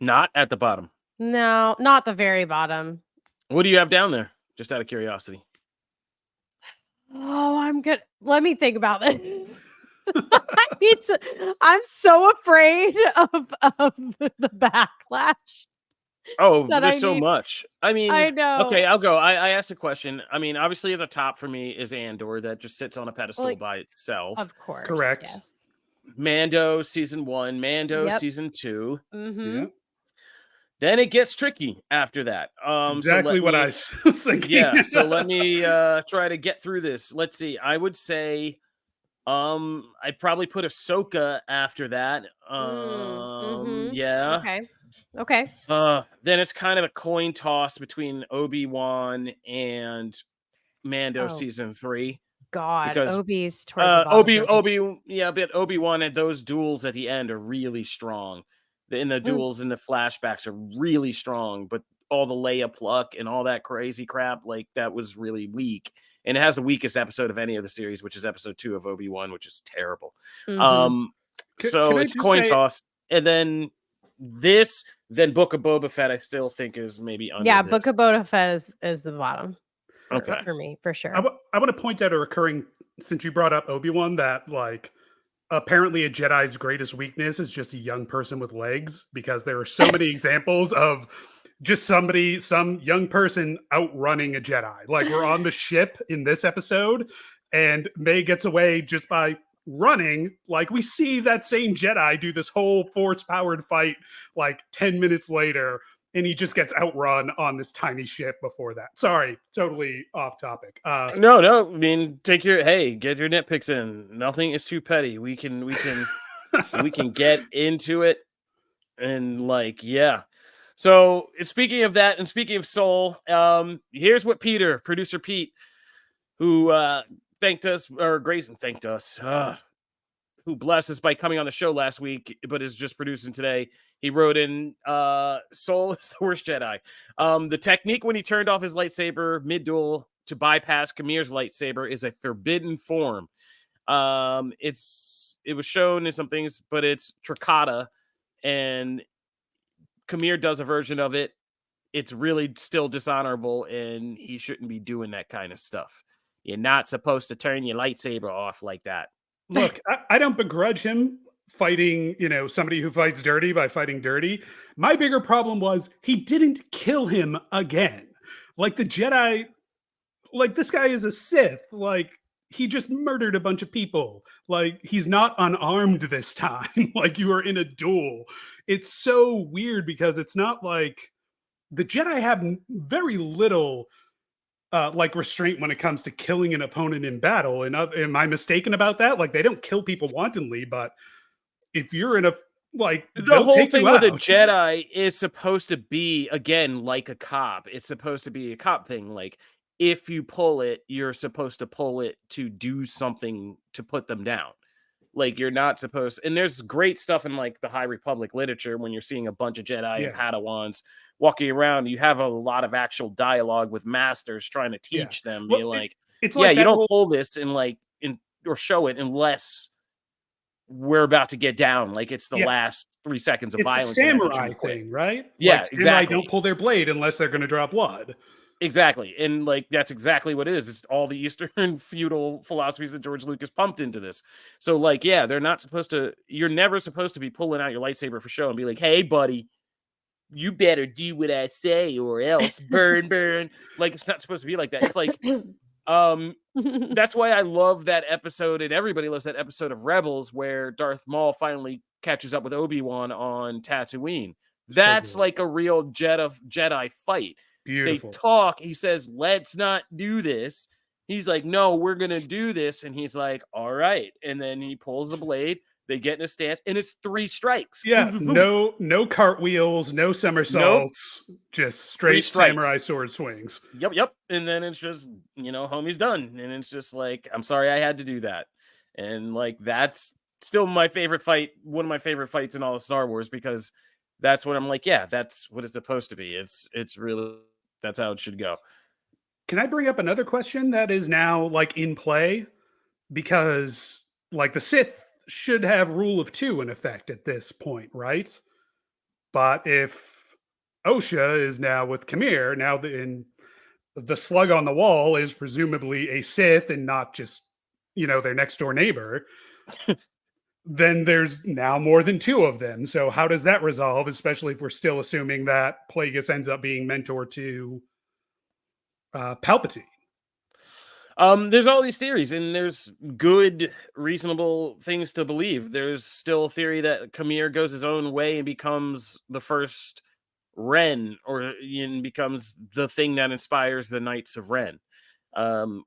Not at the bottom. No, not the very bottom. What do you have down there? Just out of curiosity. Oh, I'm good. Let me think about it. I'm so afraid of the backlash. Oh, That there's I so need- much. I mean, I know. okay, I'll go. I asked a question. I mean, obviously at the top for me is Andor, that just sits on a pedestal Like, by itself. Of course. Correct. Yes. Mando season 1, Mando Yep. season 2. Mm-hmm. Yeah. Then it gets tricky after that. Exactly what I was thinking. Yeah, so let me try to get through this. Let's see. I would say I'd probably put Ahsoka after that. Mm-hmm. Yeah. Okay. Then it's kind of a coin toss between Obi-Wan and Mando Oh, season 3. God, Because Obi's towards the bottom for me. but Obi-Wan and those duels at the end are really strong. In the duels and the flashbacks are really strong, but all the Leia pluck and all that crazy crap, like, that was really weak. And it has the weakest episode of any of the series, which is episode 2 of Obi-Wan, which is terrible. Mhm. So Can I it's just coin say- toss. And then then Book of Boba Fett, I still think is maybe under Yeah, this. Book of Boba Fett is the bottom. Okay. For me, for sure. I want to point out a recurring, since you brought up Obi-Wan, that like apparently a Jedi's greatest weakness is just a young person with legs, because there are so many examples of just some young person outrunning a Jedi. Like, we're on the ship in this episode and May gets away just by running. Like, we see that same Jedi do this whole force powered fight like 10 minutes later, and he just gets outrun on this tiny ship before that. Sorry, totally off topic. No. I mean, get your nitpicks in. Nothing is too petty. We can get into it, and like, yeah. So speaking of that, and speaking of Soul, here's what producer Pete, who thanked us, who blessed us by coming on the show last week, but is just producing today. He wrote in, Soul is the worst Jedi. The technique when he turned off his lightsaber mid-duel to bypass Kamir's lightsaber is a forbidden form. It was shown in some things, but it's Trikata, and Kamir does a version of it. It's really still dishonorable, and he shouldn't be doing that kind of stuff. You're not supposed to turn your lightsaber off like that. Look, I don't begrudge him fighting, somebody who fights dirty by fighting dirty. My bigger problem was he didn't kill him again. Like, the Jedi, like, this guy is a Sith. Like, he just murdered a bunch of people. Like, he's not unarmed this time. Like, you are in a duel. It's so weird because it's not like the Jedi have very little like restraint when it comes to killing an opponent in battle. And am I mistaken about that? Like, they don't kill people wantonly, but if you're in a the whole thing with a Jedi is supposed to be, again, like a cop. It's supposed to be a cop thing. Like, if you pull it, you're supposed to pull it to do something to put them down. Like, you're not supposed, and there's great stuff in like the High Republic literature when you're seeing a bunch of Jedi and Padawans walking around. You have a lot of actual dialogue with masters trying to teach them. You're like, it's you don't whole... pull this and or show it unless we're about to get down. Like it's the last 3 seconds of It's the violence. And that samurai thing, right? Yeah, like, samurai exactly. don't pull their blade unless they're going to draw blood. Exactly. And like that's exactly what it is. It's all the Eastern feudal philosophies that George Lucas pumped into this. So like, yeah, they're not supposed to, you're never supposed to be pulling out your lightsaber for show and be like, hey buddy, you better do what I say or else burn, burn. Like it's not supposed to be like that. It's like, that's why I love that episode, and everybody loves that episode of Rebels where Darth Maul finally catches up with Obi-Wan on Tatooine. That's like a real Jedi fight. Beautiful. They talk. He says, let's not do this. He's like, no, we're going to do this. And he's like, all right. And then he pulls the blade. They get in a stance, and it's 3 strikes. Yeah, no cartwheels, no somersaults, just straight samurai sword swings. Yep. And then it's just, homie's done. And it's just like, I'm sorry I had to do that. And like, that's still my favorite fight. One of my favorite fights in all of Star Wars, because that's what I'm like, yeah, that's what it's supposed to be. It's really, that's how it should go. Can I bring up another question that is now like in play? Because like the Sith should have rule of 2 in effect at this point, right? But if Osha is now with Camere, now the slug on the wall is presumably a Sith and not just, their next door neighbor, then there's now more than 2 of them. So how does that resolve, especially if we're still assuming that Plagueis ends up being mentor to Palpatine? There's all these theories, and there's good, reasonable things to believe. There's still a theory that Camere goes his own way and becomes the first Ren, or becomes the thing that inspires the Knights of Ren,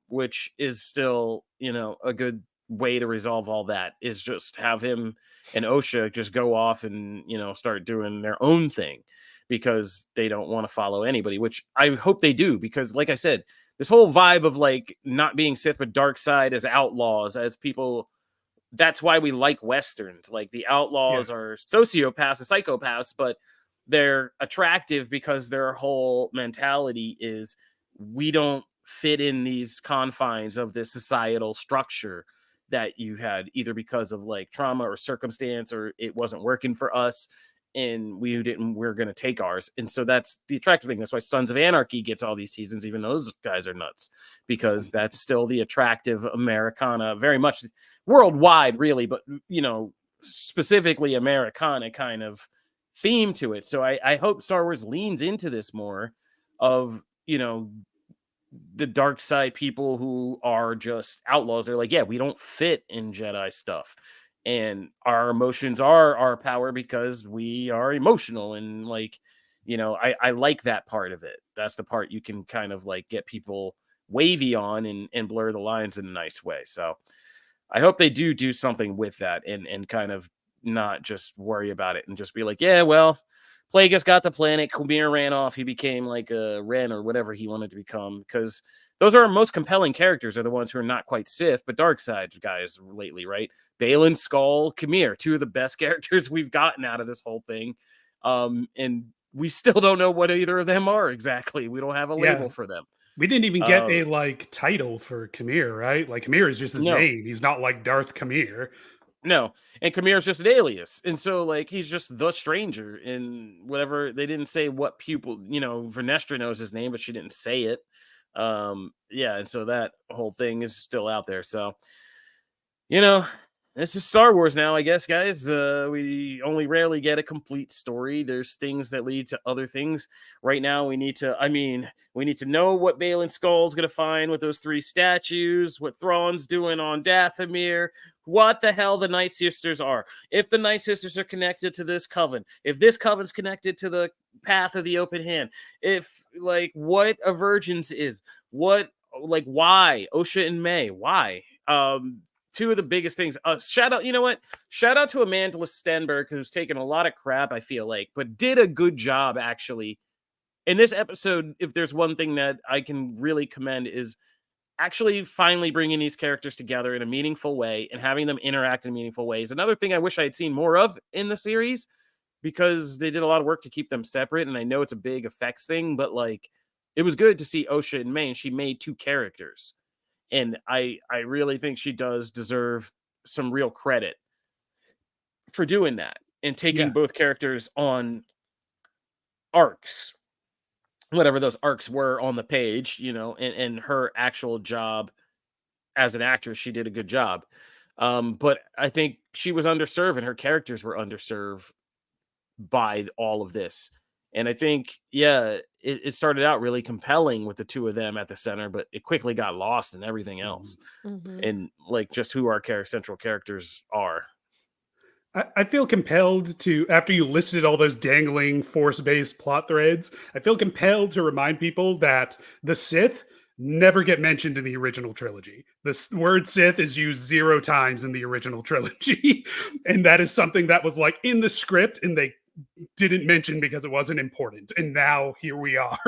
which is still, a good way to resolve all that, is just have him and Osha just go off and, start doing their own thing because they don't want to follow anybody, which I hope they do, because like I said, this whole vibe of like not being Sith, but dark side as outlaws, as people, that's why we like Westerns. Like the outlaws are sociopaths and psychopaths, but they're attractive because their whole mentality is we don't fit in these confines of this societal structure that you had, either because of like trauma or circumstance, or it wasn't working for us and we're going to take ours. And so that's the attractive thing. That's why Sons of Anarchy gets all these seasons, even though those guys are nuts, because that's still the attractive Americana, very much worldwide, really, but, specifically Americana kind of theme to it. So I hope Star Wars leans into this more of, the dark side people who are just outlaws. They're like, yeah, we don't fit in Jedi stuff. And our emotions are our power because we are emotional. And like, I like that part of it. That's the part you can kind of like get people wavy on and blur the lines in a nice way. So I hope they do something with that and kind of not just worry about it and just be like, yeah, well, Plagueis got the planet, Camere ran off, he became like a Ren or whatever he wanted to become, because those are our most compelling characters, are the ones who are not quite Sith, but dark side guys lately, right? Baylan, Skull, Camere, 2 of the best characters we've gotten out of this whole thing. And we still don't know what either of them are exactly. We don't have a label for them. We didn't even get a like title for Camere, right? Like Camere is just his name. He's not like Darth Camere. No, and Camere is just an alias, and so like he's just the stranger in whatever. They didn't say what pupil, Vernestra knows his name, but she didn't say it. And so that whole thing is still out there. So, this is Star Wars now, I guess, guys. We only rarely get a complete story. There's things that lead to other things. Right now, we need to know what Baylan Skull's going to find with those 3 statues, what Thrawn's doing on Dathomir, what the hell the Night Sisters are. If the Night Sisters are connected to this coven, if this coven's connected to the path of the open hand, if like what a Virgins is, what, like why Osha and May, why? 2 of the biggest things. Shout out to Amanda Stenberg, who's taken a lot of crap, I feel like, but did a good job actually in this episode. If there's one thing that I can really commend, is actually finally bringing these characters together in a meaningful way and having them interact in meaningful ways. Another thing I wish I had seen more of in the series, because they did a lot of work to keep them separate. And I know it's a big effects thing, but like, it was good to see Osha and May, and she made 2 characters. And I really think she does deserve some real credit for doing that and taking Yeah. both characters on arcs, whatever those arcs were on the page, and her actual job as an actress, she did a good job. But I think she was underserved and her characters were underserved by all of this. And I think, it started out really compelling with the two of them at the center, but it quickly got lost in everything else. And like just who our central characters are. I feel compelled to, after you listed all those dangling force-based plot threads, I feel compelled to remind people that the Sith never get mentioned in the original trilogy. The word Sith is used 0 times in the original trilogy. And that is something that was like in the script and they didn't mention because it wasn't important. And now here we are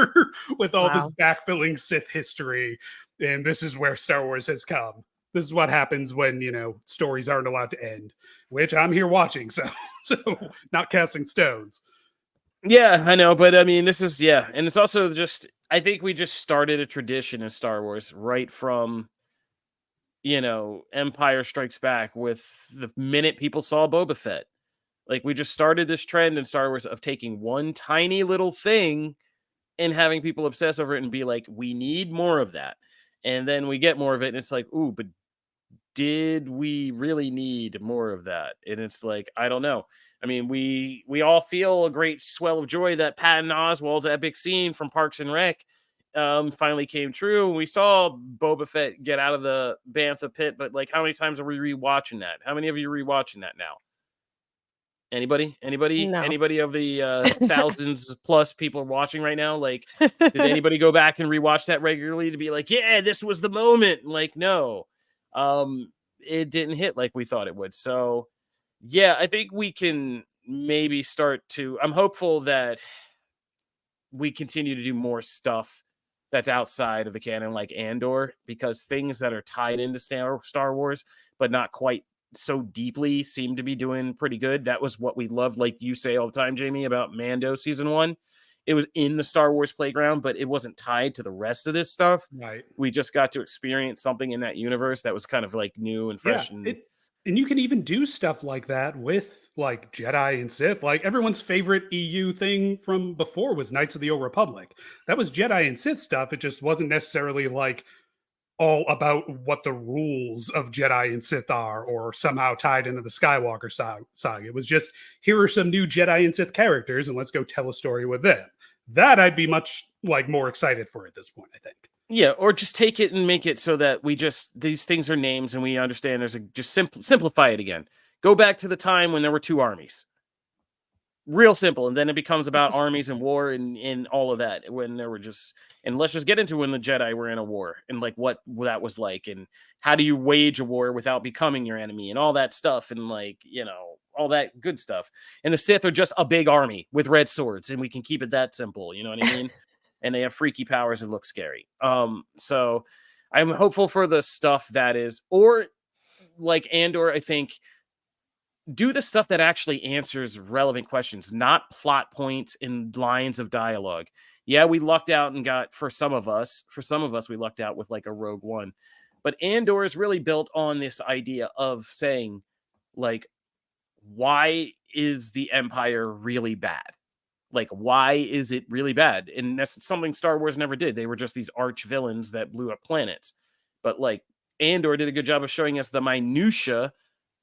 with all this backfilling Sith history. And this is where Star Wars has come. This is what happens when, stories aren't allowed to end, which I'm here watching. So not casting stones. Yeah, I know. But I mean, this is, and it's also just, I think we just started a tradition in Star Wars right from, Empire Strikes Back with the minute people saw Boba Fett. Like we just started this trend in Star Wars of taking one tiny little thing and having people obsess over it and be like, we need more of that. And then we get more of it. And it's like, ooh, but did we really need more of that? And it's like, I don't know. I mean, we all feel a great swell of joy that Patton Oswalt's epic scene from Parks and Rec finally came true. And we saw Boba Fett get out of the Bantha pit. But like, how many times are we rewatching that? How many of you are rewatching that now? Anybody of the thousands plus people watching right now? Like, did anybody go back and rewatch that regularly to be like, yeah, this was the moment? Like, no, it didn't hit like we thought it would. So yeah, I think we can maybe I'm hopeful that we continue to do more stuff that's outside of the canon, like Andor, because things that are tied into Star Wars, but not quite so deeply, seem to be doing pretty good. That was what we loved, like you say all the time, Jamie, about Mando season 1. It was in the Star Wars playground, but it wasn't tied to the rest of this stuff. Right. We just got to experience something in that universe that was kind of like new and fresh. And you can even do stuff like that with like Jedi and Sith. Like everyone's favorite EU thing from before was Knights of the Old Republic. That was Jedi and Sith stuff. It just wasn't necessarily like all about what the rules of Jedi and Sith are or somehow tied into the Skywalker saga. It was just, here are some new Jedi and Sith characters and let's go tell a story with them. That I'd be much like more excited for at this point, I think. Yeah, or just take it and make it so that these things are names and we understand just simplify it again. Go back to the time when there were 2 armies. Real simple. And then it becomes about armies and war and all of that when there were and let's just get into when the Jedi were in a war and like what that was like and how do you wage a war without becoming your enemy and all that stuff and like, all that good stuff. And the Sith are just a big army with red swords and we can keep it that simple. You know what I mean? And they have freaky powers and look scary. So I'm hopeful for the stuff that is, or like Andor, I think, do the stuff that actually answers relevant questions, not plot points and lines of dialogue. Yeah, we lucked out and for some of us, we lucked out with like a Rogue One. But Andor is really built on this idea of saying, like, why is the Empire really bad? Like, why is it really bad? And that's something Star Wars never did. They were just these arch villains that blew up planets. But like Andor did a good job of showing us the minutia,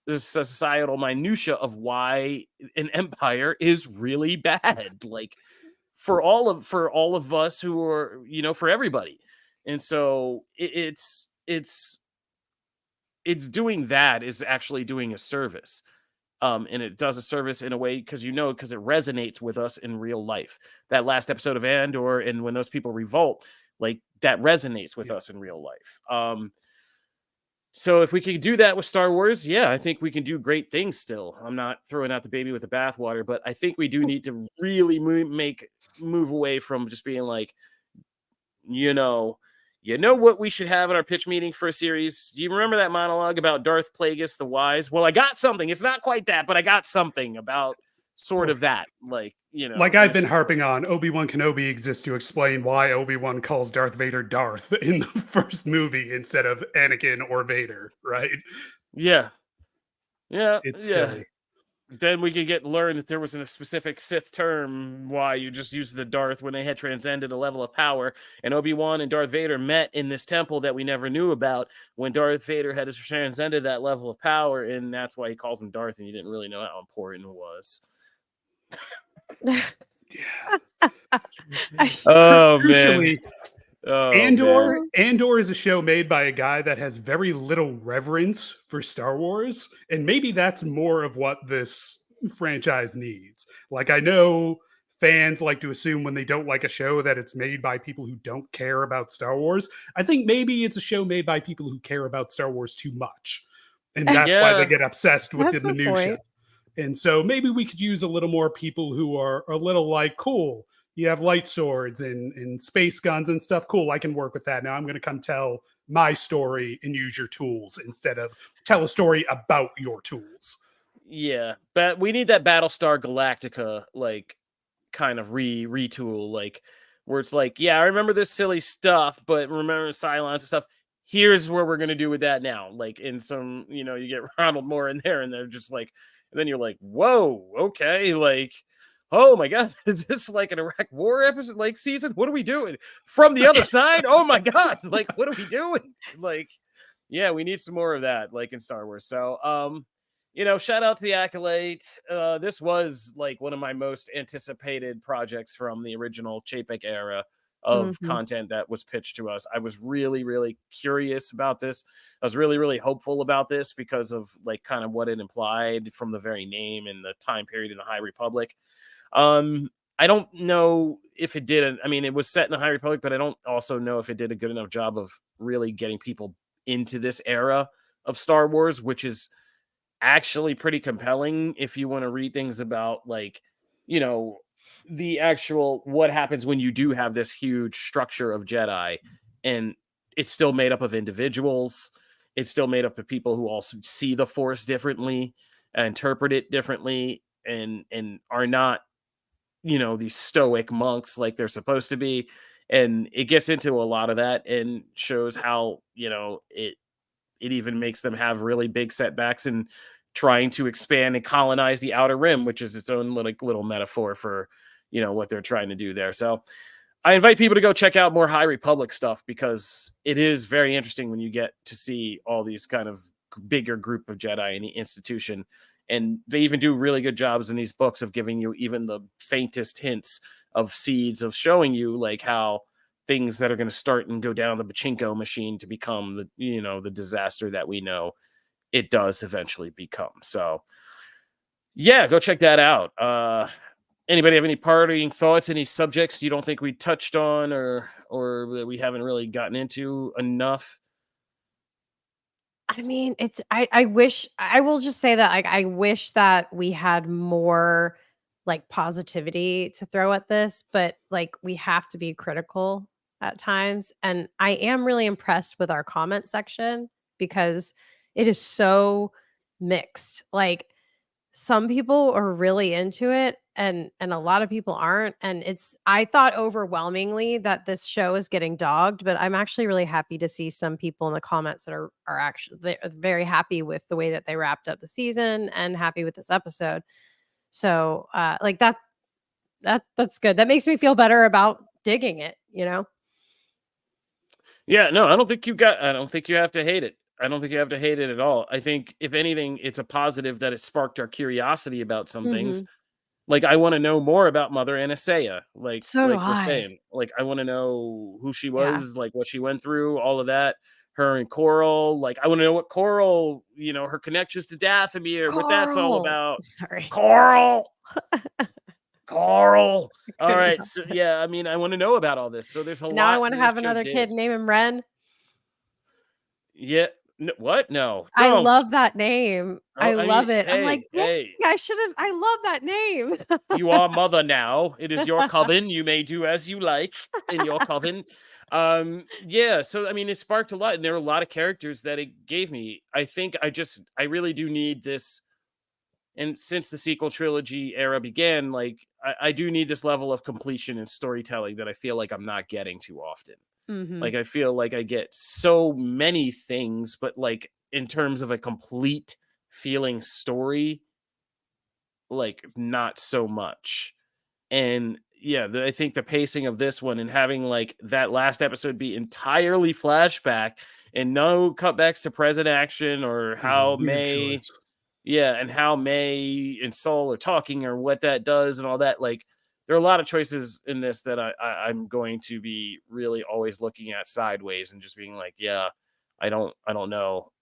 the societal minutia of why an empire is really bad. Like for all of us who are, for everybody. And so it's doing that is actually doing a service. And it does a service in a way because it resonates with us in real life. That last episode of Andor, and when those people revolt, like that resonates with us in real life. So if we can do that with Star Wars, I think we can do great things still. I'm not throwing out the baby with the bathwater, but I think we do need to really move away from just being like, what we should have in our pitch meeting for a series? Do you remember that monologue about Darth Plagueis the Wise? Well, I got something. It's not quite that, but I got something about sort of that. Like, like I've been harping on, Obi-Wan Kenobi exists to explain why Obi-Wan calls Darth Vader Darth in the first movie instead of Anakin or Vader, right? Yeah. It's silly. Then we could learn that there was a specific Sith term why you just used the Darth when they had transcended a level of power, and Obi-Wan and Darth Vader met in this temple that we never knew about when Darth Vader had transcended that level of power, and that's why he calls him Darth, and you didn't really know how important it was. Yeah. Oh Crucially, man. Andor is a show made by a guy that has very little reverence for Star Wars, and maybe that's more of what this franchise needs. Like, I know fans like to assume when they don't like a show that it's made by people who don't care about Star Wars. I think maybe it's a show made by people who care about Star Wars too much, and that's why they get obsessed with the minutia. And so maybe we could use a little more people who are a little like, cool, you have light swords and space guns and stuff. Cool, I can work with that. Now I'm going to come tell my story and use your tools instead of tell a story about your tools. Yeah, but we need that Battlestar Galactica, like, kind of retool, like, where it's like, yeah, I remember this silly stuff, but remember Cylons and stuff. Here's what we're going to do with that now. Like, in some, you get Ronald Moore in there, and they're just like, and then you're like, whoa, okay, like, oh my God, is this like an Iraq War episode, like season? What are we doing from the other side? Oh my God, like, what are we doing? Like, yeah, we need some more of that, like in Star Wars. So, shout out to The Acolyte. This was like one of my most anticipated projects from the original Chapek era of content that was pitched to us. I was really, really curious about this. I was really, really hopeful about this because of like kind of what it implied from the very name and the time period in the High Republic. I don't know if it did. It was set in the High Republic, but I don't also know if it did a good enough job of really getting people into this era of Star Wars, which is actually pretty compelling if you want to read things about, like, the actual what happens when you do have this huge structure of Jedi, and it's still made up of individuals. It's still made up of people who also see the Force differently, interpret it differently, and are not, these stoic monks like they're supposed to be. And it gets into a lot of that and shows how, it even makes them have really big setbacks in trying to expand and colonize the Outer Rim, which is its own little metaphor for, what they're trying to do there. So I invite people to go check out more High Republic stuff, because it is very interesting when you get to see all these kind of bigger group of Jedi in the institution. And they even do really good jobs in these books of giving you even the faintest hints of seeds of showing you like how things that are going to start and go down the pachinko machine to become the, the disaster that we know it does eventually become. So yeah, go check that out. Anybody have any parting thoughts, any subjects you don't think we touched on or that we haven't really gotten into enough? I wish, I will just say that I wish that we had more like positivity to throw at this, but like we have to be critical at times. And I am really impressed with our comment section because it is so mixed. Like some people are really into it and a lot of people aren't, and I thought overwhelmingly that this show is getting dogged, but I'm actually really happy to see some people in the comments that are actually they're very happy with the way that they wrapped up the season and happy with this episode. So like that's good. That makes me feel better about digging it. Yeah, no, I don't think you have to hate it. I don't think you have to hate it at all. I think if anything, it's a positive that it sparked our curiosity about some things. Like, I want to know more about Mother Anastasia. Like So do we're I. saying, like, I want to know who she Yeah. was, like what she went through, all of that. Her and Coral. Like, I want to know what Coral, her connections to Dathomir, what that's all about. Sorry. Coral. Coral. All right. So yeah, I want to know about all this. So there's a lot. Now I want to have another kid, name him Ren. Yeah. What? No. I Don't. love that name. I love it. I'm like, dang, hey. I should have. I love that name. You are mother now. It is your coven. You may do as you like in your coven. Yeah. So it sparked a lot, and there were a lot of characters that it gave me. I think I really do need this. And since the sequel trilogy era began, like I do need this level of completion and storytelling that I feel like I'm not getting too often. Like, I feel like I get so many things, but like in terms of a complete feeling story, like not so much. And yeah, I think the pacing of this one and having like that last episode be entirely flashback and no cutbacks to present action or It was a how weird May, choice. yeah, and how May and Saul are talking or what that does and all that. Like, there are a lot of choices in this that I'm going to be really always looking at sideways and just being like, yeah, I don't know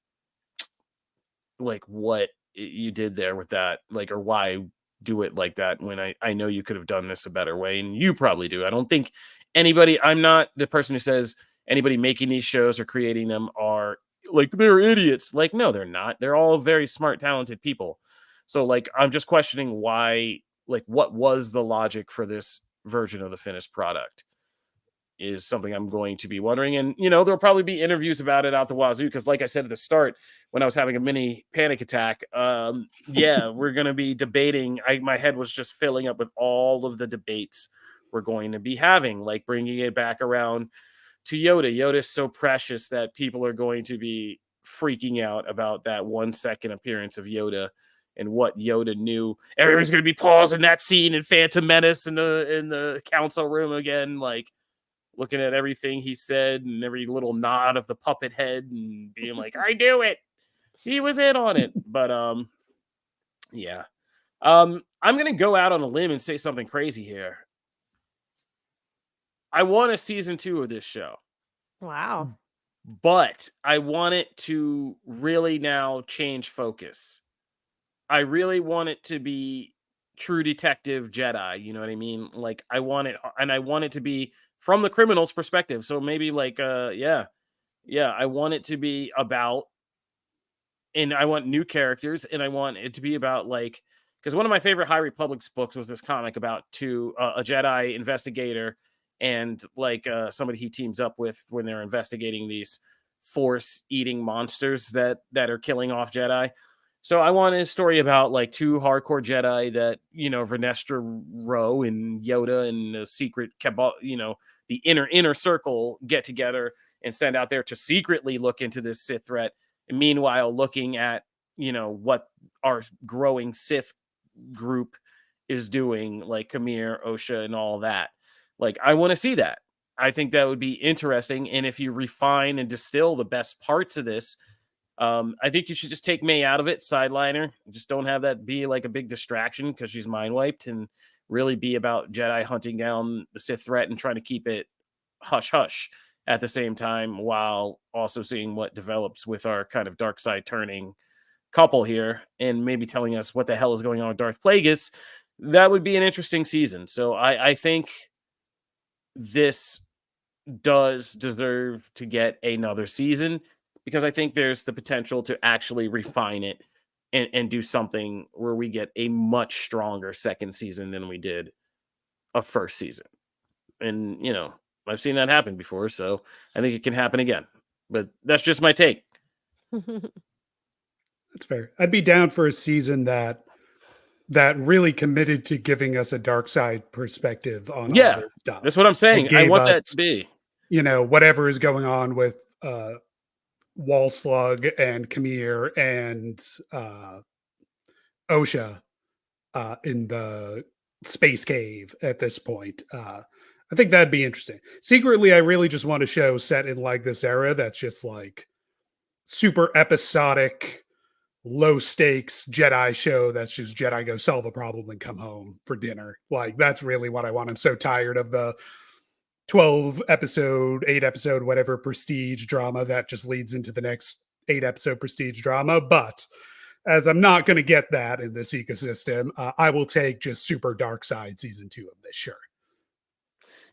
like what you did there with that, like, or why do it like that when I know you could have done this a better way, and you probably do. I don't think I'm not the person who says anybody making these shows or creating them are like they're idiots. Like, no, they're not. They're all very smart, talented people. So like, I'm just questioning why, like, what was the logic for this version of the finished product is something I'm going to be wondering. And, there'll probably be interviews about it out the wazoo. Cause like I said at the start, when I was having a mini panic attack, yeah, we're going to be debating. My head was just filling up with all of the debates we're going to be having, like bringing it back around to Yoda. Yoda is so precious that people are going to be freaking out about that 1 second appearance of Yoda and what Yoda knew. Everyone's going to be pausing that scene in Phantom Menace in the council room again, like, looking at everything he said and every little nod of the puppet head and being like, I knew it. He was in on it. But yeah. I'm gonna go out on a limb and say something crazy here. I want a season 2 of this show. Wow. But I want it to really now change focus. I really want it to be True Detective Jedi, you know what I mean? Like, I want it, and I want it to be from the criminal's perspective. So maybe like yeah, I want it to be about, and I want new characters, and I want it to be about, like, because one of my favorite High Republic's books was this comic about a Jedi investigator and like somebody he teams up with when they're investigating these force eating monsters that are killing off Jedi. So I want a story about like two hardcore Jedi that, Vernestra Rowe and Yoda and the secret cabal, the inner circle get together and send out there to secretly look into this Sith threat. And meanwhile, looking at, what our growing Sith group is doing, like Kamir, Osha, and all that. Like, I want to see that. I think that would be interesting. And if you refine and distill the best parts of this, I think you should just take May out of it, sideline her. Just don't have that be like a big distraction because she's mind wiped, and really be about Jedi hunting down the Sith threat and trying to keep it hush hush at the same time, while also seeing what develops with our kind of dark side turning couple here and maybe telling us what the hell is going on with Darth Plagueis. That would be an interesting season. So I think this does deserve to get another season, because I think there's the potential to actually refine it and do something where we get a much stronger second season than we did a first season. And, I've seen that happen before, so I think it can happen again. But that's just my take. That's fair. I'd be down for a season that really committed to giving us a dark side perspective on all this stuff. That's what I'm saying. I want that to be, whatever is going on with Wall Slug and Kamir and Osha in the space cave at this point. I think that'd be interesting. Secretly, I really just want a show set in like this era that's just like super episodic, low stakes Jedi show that's just Jedi go solve a problem and come home for dinner. Like, that's really what I want. I'm so tired of the 8 episode, whatever prestige drama that just leads into the next 8 episode prestige drama. But as I'm not going to get that in this ecosystem, I will take just super dark side season 2 of this. Sure.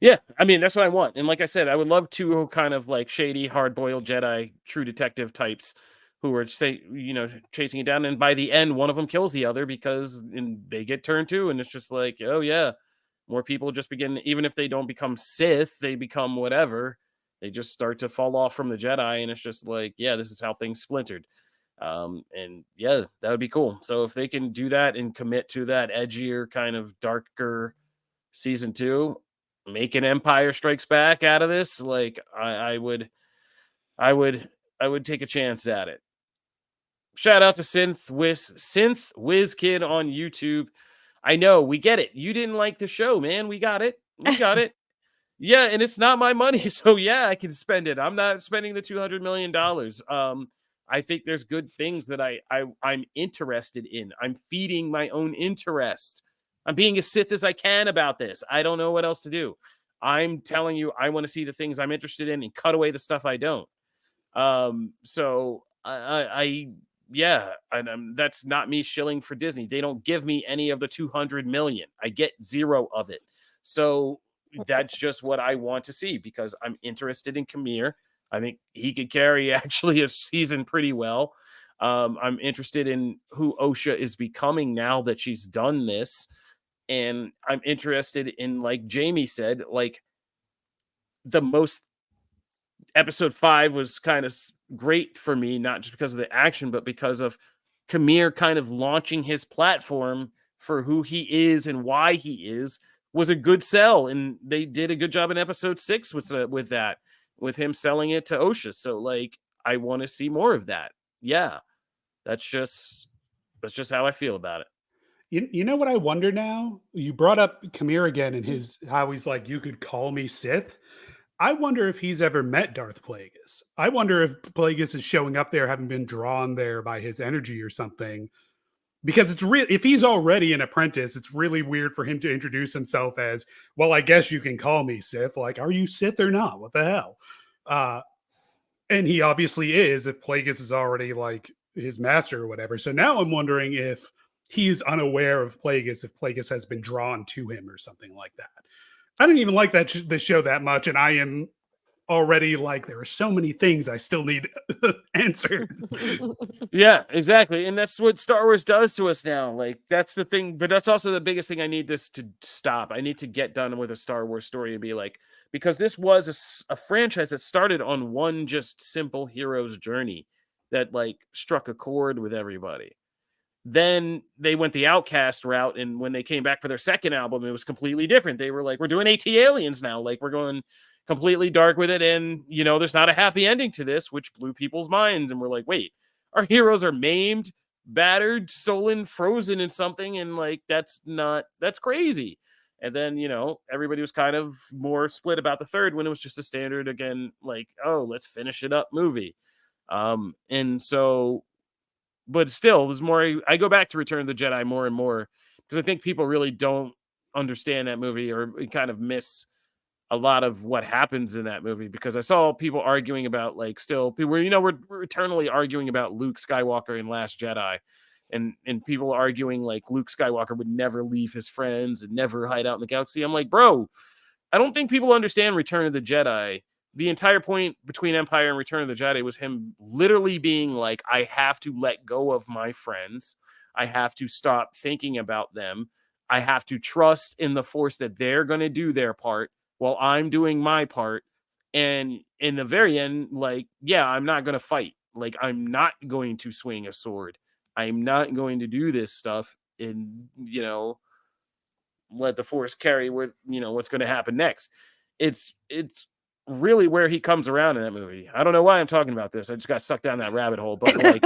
Yeah, I mean, that's what I want. And like I said, I would love two kind of like shady, hard-boiled Jedi, true detective types who are chasing it down. And by the end, one of them kills the other because they get turned to. And it's just like, oh yeah, more people just begin, even if they don't become Sith, they become whatever. They just start to fall off from the Jedi. And it's just like, yeah, this is how things splintered. And yeah, that would be cool. So if they can do that and commit to that edgier, kind of darker season 2, make an Empire Strikes Back out of this. Like I would I would take a chance at it. Shout out to Synth Whiz Kid on YouTube. I know, we get it. You didn't like the show, man. We got it. We got it. Yeah, and it's not my money, so yeah, I can spend it. I'm not spending the $200 million. I think there's good things that I'm interested in. I'm feeding my own interest. I'm being as Sith as I can about this. I don't know what else to do. I'm telling you, I want to see the things I'm interested in and cut away the stuff I don't. So yeah, and that's not me shilling for Disney. They don't give me any of the 200 million. I get zero of it. So that's just what I want to see because I'm interested in Camille. I think he could carry actually a season pretty well. I'm interested in who Osha is becoming now that she's done this. And I'm interested in, like Jamie said, like the most episode 5 was kind of great for me, not just because of the action, but because of Camille kind of launching his platform for who he is and why he is was a good sell. And they did a good job in episode 6 with that, with him selling it to Osha. So like, I want to see more of that. Yeah. That's just how I feel about it. You know what I wonder now? You brought up Kamir again and his how he's like, you could call me Sith. I wonder if he's ever met Darth Plagueis. I wonder if Plagueis is showing up there, having been drawn there by his energy or something. Because it's real. If he's already an apprentice, it's really weird for him to introduce himself as, well, I guess you can call me Sith. Like, are you Sith or not? What the hell? And he obviously is, if Plagueis is already like his master or whatever. So now I'm wondering if he is unaware of Plagueis, if Plagueis has been drawn to him or something like that. I didn't even like the show that much, and I am already like, there are so many things I still need answered. Yeah, exactly. And that's what Star Wars does to us now. Like, that's the thing, but that's also the biggest thing I need this to stop. I need to get done with a Star Wars story and be like, because this was a franchise that started on one just simple hero's journey that like struck a chord with everybody. Then they went the Outcast route, and when they came back for their second album, it was completely different. They were like, we're doing AT Aliens now. Like, we're going completely dark with it, and you know, there's not a happy ending to this, which blew people's minds. And we're like, wait, our heroes are maimed, battered, stolen, frozen in something, and like that's crazy. And then, you know, everybody was kind of more split about the third when it was just a standard, again, like, oh, let's finish it up movie. And so, but still, there's more. I go back to Return of the Jedi more and more because I think people really don't understand that movie or kind of miss a lot of what happens in that movie, because I saw people arguing about, like, still people, you know, we're eternally arguing about Luke Skywalker in Last Jedi, and people arguing like Luke Skywalker would never leave his friends and never hide out in the galaxy. I'm like, bro, I don't think people understand Return of the Jedi. The entire point between Empire and Return of the Jedi was him literally being like, I have to let go of my friends. I have to stop thinking about them. I have to trust in the Force that they're going to do their part while I'm doing my part. And in the very end, like, yeah, I'm not going to fight. Like, I'm not going to swing a sword. I'm not going to do this stuff and, you know, let the Force carry where, you know, what's going to happen next. It's really where he comes around in that movie. I don't know why I'm talking about this. I just got sucked down that rabbit hole, but like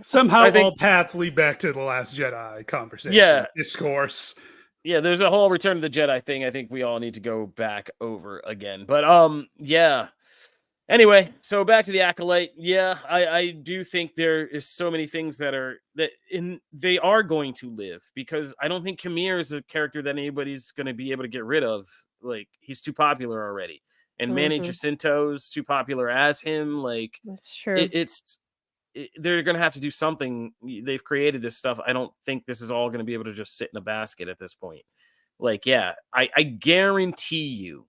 somehow all paths lead back to the Last Jedi conversation. Yeah, discourse. Yeah, there's a whole Return of the Jedi thing I think we all need to go back over again. But yeah. Anyway, so back to the Acolyte. Yeah, I do think there is so many things they are going to live, because I don't think Kamir is a character that anybody's going to be able to get rid of. Like, he's too popular already. And Manny Jacinto's too popular as him. Like, that's true. They're going to have to do something. They've created this stuff. I don't think this is all going to be able to just sit in a basket at this point. Like, yeah, I guarantee you,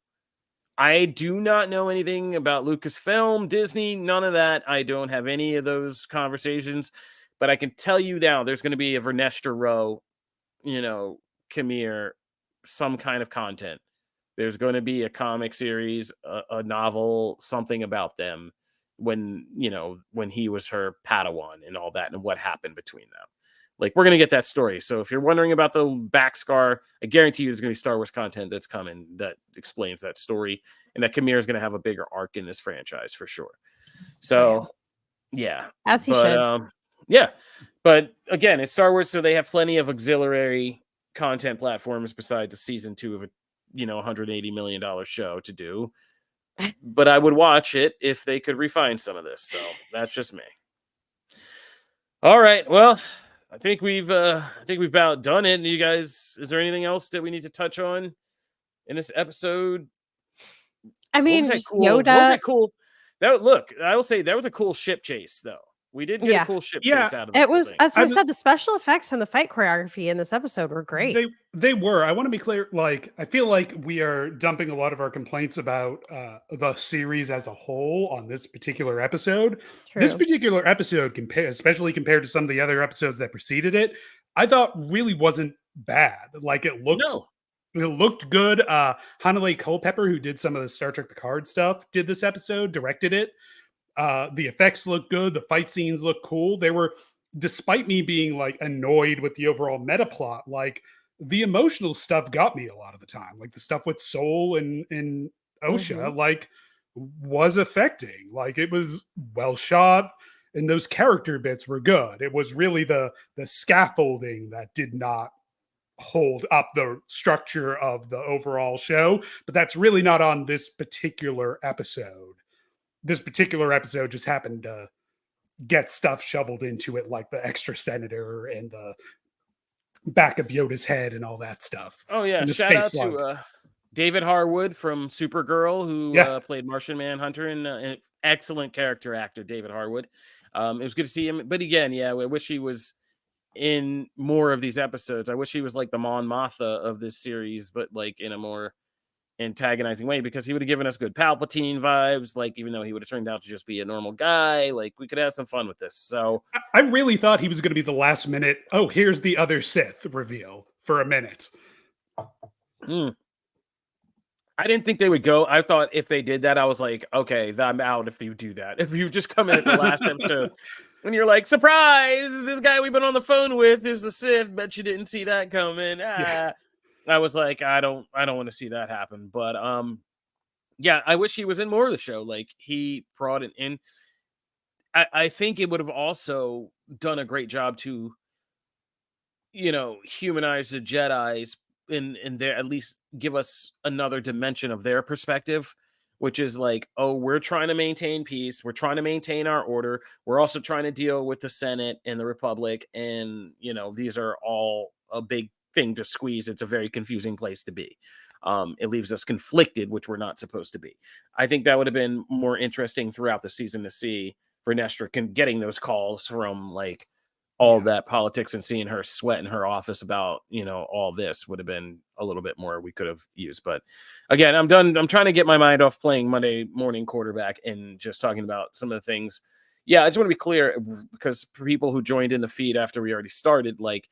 I do not know anything about Lucasfilm, Disney, none of that. I don't have any of those conversations, but I can tell you now there's going to be a Vernestra Row, you know, Kamir, some kind of content. There's going to be a comic series, a novel, something about them when, you know, when he was her Padawan and all that and what happened between them. Like, we're going to get that story. So if you're wondering about the back scar, I guarantee you there's going to be Star Wars content that's coming that explains that story, and that Camille is going to have a bigger arc in this franchise for sure. So yeah, as he but should. yeah, but again, it's Star Wars, so they have plenty of auxiliary content platforms besides the season 2 of a $180 million show to do. But I would watch it if they could refine some of this. So that's just me. All right, well, I think we've about done it. You guys, is there anything else that we need to touch on in this episode? I mean, What was that just cool? What was Yoda. that cool? Look, I will say that was a cool ship chase, though. We did get a cool ship chase out of it. It Was, thing. as I said, the special effects and the fight choreography in this episode were great. They were. I want to be clear. Like, I feel like we are dumping a lot of our complaints about the series as a whole on this particular episode. True. This particular episode, especially compared to some of the other episodes that preceded it, I thought really wasn't bad. Like, it looked good. Hanalei Culpepper, who did some of the Star Trek Picard stuff, did this episode, directed it. The effects look good. The fight scenes look cool. They were, despite me being like annoyed with the overall meta plot, like the emotional stuff got me a lot of the time. Like the stuff with Soul and Osha, like was affecting. Like it was well shot, and those character bits were good. It was really the scaffolding that did not hold up the structure of the overall show. But that's really not on this particular episode. This particular episode just happened to get stuff shoveled into it, like the extra senator and the back of Yoda's head and all that stuff. Oh yeah, shout out to David Harwood from Supergirl, who played Martian Manhunter, and an excellent character actor, David Harwood. It was good to see him. But again, I wish he was in more of these episodes. I wish he was like the Mon Mothma of this series, but like in a more antagonizing way, because he would have given us good Palpatine vibes, like even though he would have turned out to just be a normal guy. Like we could have some fun with this. So I really thought he was going to be the last minute, oh, here's the other Sith reveal for a minute. I didn't think they would go. I thought if they did that, I was like, okay, I'm out if you do that. If you just come in at the last episode when you're like, surprise, this guy we've been on the phone with is the Sith. Bet you didn't see that coming. I was like, I don't want to see that happen. But I wish he was in more of the show. Like he brought it in. I think it would have also done a great job to, humanize the Jedis in there, at least give us another dimension of their perspective, which is like, oh, we're trying to maintain peace. We're trying to maintain our order. We're also trying to deal with the Senate and the Republic. And, these are all a big thing to squeeze. It's a very confusing place to be. It leaves us conflicted, which we're not supposed to be. I think that would have been more interesting throughout the season to see Vernestra getting those calls from like all that politics, and seeing her sweat in her office about, all this would have been a little bit more we could have used. But again, I'm done. I'm trying to get my mind off playing Monday morning quarterback and just talking about some of the things. Yeah, I just want to be clear, because for people who joined in the feed after we already started, like,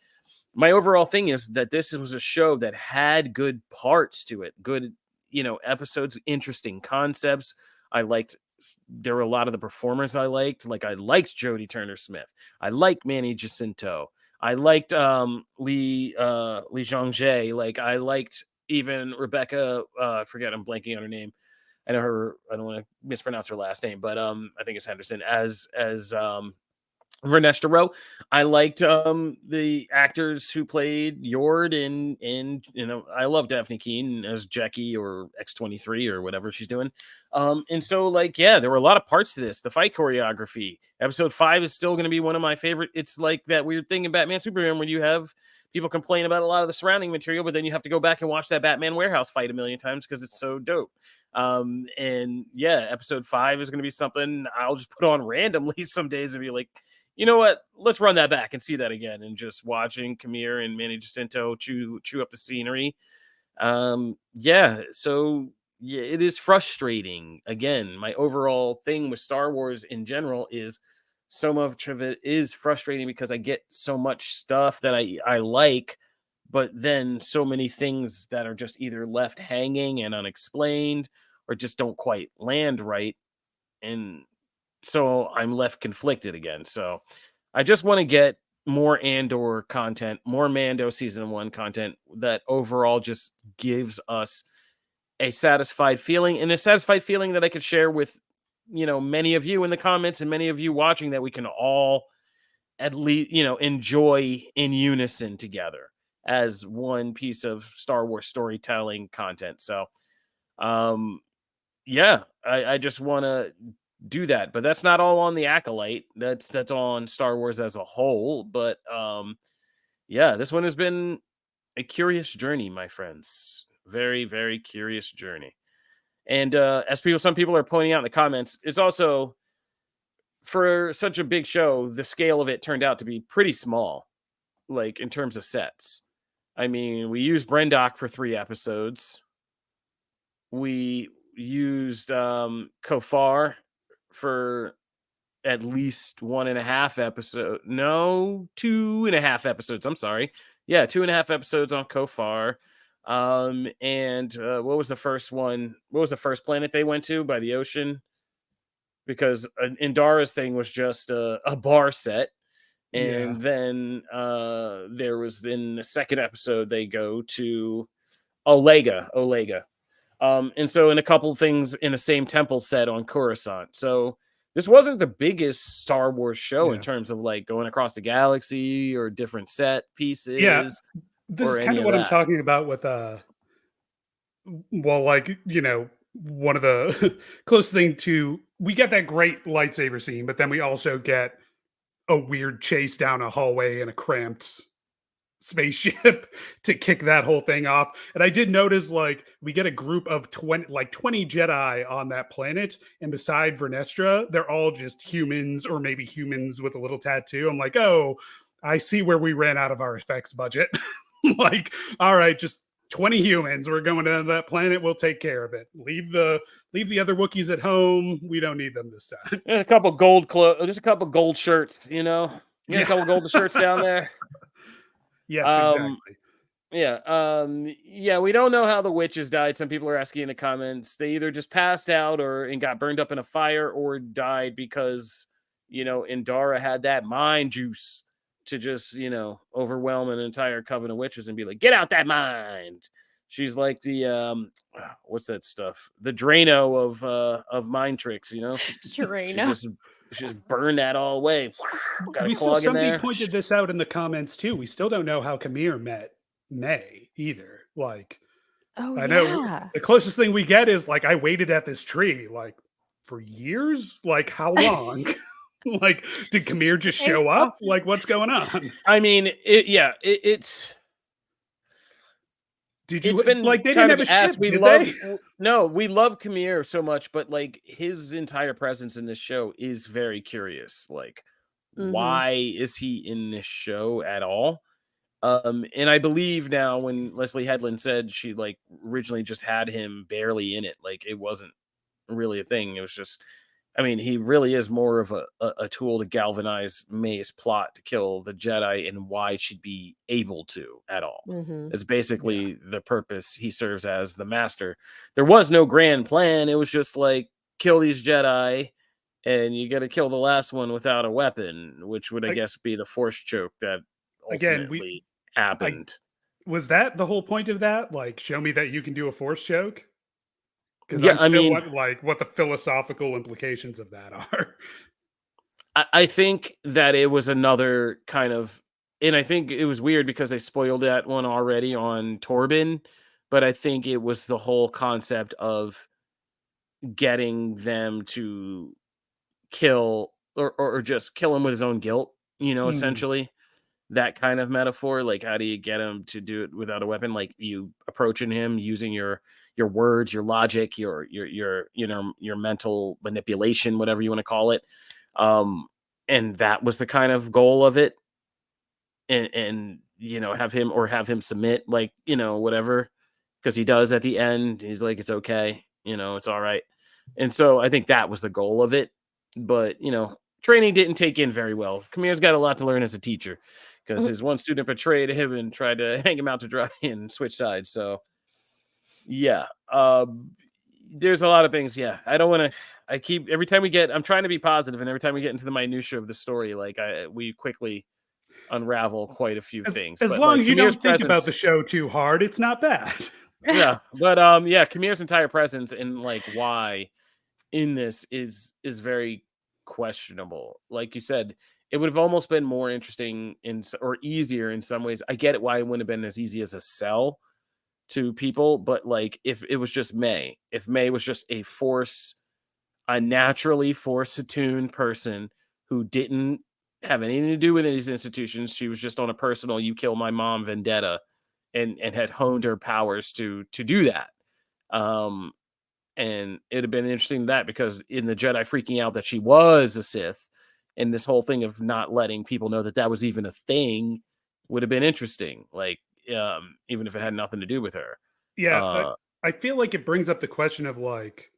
my overall thing is that this was a show that had good parts to it, good, episodes, interesting concepts. There were a lot of the performers I liked. Like I liked Jodie Turner-Smith. I liked Manny Jacinto. I liked Lee Jeong-jae. Like I liked even Rebecca. I'm blanking on her name. I know her. I don't want to mispronounce her last name, but I think it's Henderson as Vernestra Rowe. I liked the actors who played Yord, and I love Daphne Keane as Jackie or X-23 or whatever she's doing. And so like, there were a lot of parts to this. The fight choreography, episode 5 is still going to be one of my favorite. It's like that weird thing in Batman Superman where you have people complain about a lot of the surrounding material, but then you have to go back and watch that Batman warehouse fight a million times because it's so dope. Episode 5 is going to be something I'll just put on randomly some days and be like, you know what? Let's run that back and see that again. And just watching Camille and Manny Jacinto chew up the scenery. It is frustrating. Again, my overall thing with Star Wars in general is so much of it is frustrating because I get so much stuff that I like, but then so many things that are just either left hanging and unexplained or just don't quite land right. And so I'm left conflicted again. So I just want to get more Andor content, more Mando season 1 content that overall just gives us a satisfied feeling, and a satisfied feeling that I could share with, many of you in the comments and many of you watching, that we can all at least, enjoy in unison together as one piece of Star Wars storytelling content. So, yeah, I just want to do that, but that's not all on the Acolyte. That's on Star Wars as a whole. But yeah, this one has been a curious journey, my friends. Very, very curious journey. And some people are pointing out in the comments, it's also, for such a big show, the scale of it turned out to be pretty small, like in terms of sets. I mean, we used Brendock for 3 episodes. We used Kofar for at least 1.5 episode. No, 2.5 episodes. I'm sorry. Yeah, 2.5 episodes on Kofar. And what was the first one? What was the first planet they went to by the ocean? Because Indara's thing was just a bar set. And then there was, in the second episode, they go to Olega. And so in a couple things in the same temple set on Coruscant. So this wasn't the biggest Star Wars show in terms of like going across the galaxy or different set pieces. Yeah, this is kind of what I'm talking about with well, like, one of the closest thing to, we get that great lightsaber scene, but then we also get a weird chase down a hallway in a cramped spaceship to kick that whole thing off. And I did notice, like, we get a group of 20 Jedi on that planet, and beside Vernestra, they're all just humans, or maybe humans with a little tattoo. I'm like, oh, I see where we ran out of our effects budget. Like, all right, just 20 humans. We're going to that planet. We'll take care of it. Leave the other Wookiees at home. We don't need them this time. There's a couple gold There's a couple gold shirts. You got a couple gold shirts down there. Yes, exactly. Yeah. We don't know how the witches died. Some people are asking in the comments. They either just passed out and got burned up in a fire, or died because, Indara had that mind juice to just, overwhelm an entire coven of witches and be like, get out that mind. She's like the what's that stuff? The Drano of mind tricks, Drano. She just burned that all away. Somebody pointed this out in the comments too. We still don't know how Camere met May either. Like, I know the closest thing we get is, like, I waited at this tree like for years. Like, how long? Like, did Camere just show up? Like, what's going on? I mean, it's. Did you? It's been like, they didn't have a ship. No, we love Camere so much, but like his entire presence in this show is very curious. Like, why is he in this show at all? And I believe now, when Leslie Headland said she like originally just had him barely in it, like it wasn't really a thing. It was just, I mean, he really is more of a tool to galvanize May's plot to kill the Jedi, and why she'd be able to at all. It's basically the purpose he serves as, the master. There was no grand plan. It was just like, kill these Jedi, and you got to kill the last one without a weapon, which would, I guess, be the force choke that ultimately happened. Was that the whole point of that? Like, show me that you can do a force choke? Yeah, I mean, what the philosophical implications of that are. I think that it was another kind of, and I think it was weird because they spoiled that one already on Torben, but I think it was the whole concept of getting them to kill or just kill him with his own guilt, essentially. That kind of metaphor. Like, how do you get him to do it without a weapon? Like, you approaching him using your words, your logic, your mental manipulation, whatever you want to call it. And that was the kind of goal of it. And have him submit, like, whatever, because he does at the end. He's like, it's okay, it's all right. And so I think that was the goal of it. But training didn't take in very well. Camere's got a lot to learn as a teacher, because his one student betrayed him and tried to hang him out to dry and switch sides. So yeah, there's a lot of things. Yeah, I don't want to. I'm trying to be positive, and every time we get into the minutia of the story, like we quickly unravel quite a few things. As But long like as you Kamir's don't think about the presence, show too hard, it's not bad. yeah. But yeah, Kamir's entire presence and like why in this is very questionable. Like you said, it would have almost been more interesting or easier in some ways. I get it why it wouldn't have been as easy as a sell to people, but like if it was just May, if May was just a naturally force attuned person who didn't have anything to do with these institutions, she was just on a personal "you kill my mom" vendetta, and had honed her powers to do that. Um, and it'd have been interesting that because in the Jedi freaking out that she was a Sith, and this whole thing of not letting people know that that was even a thing would have been interesting. Like, even if it had nothing to do with her. Yeah, Uh, I feel like it brings up the question of like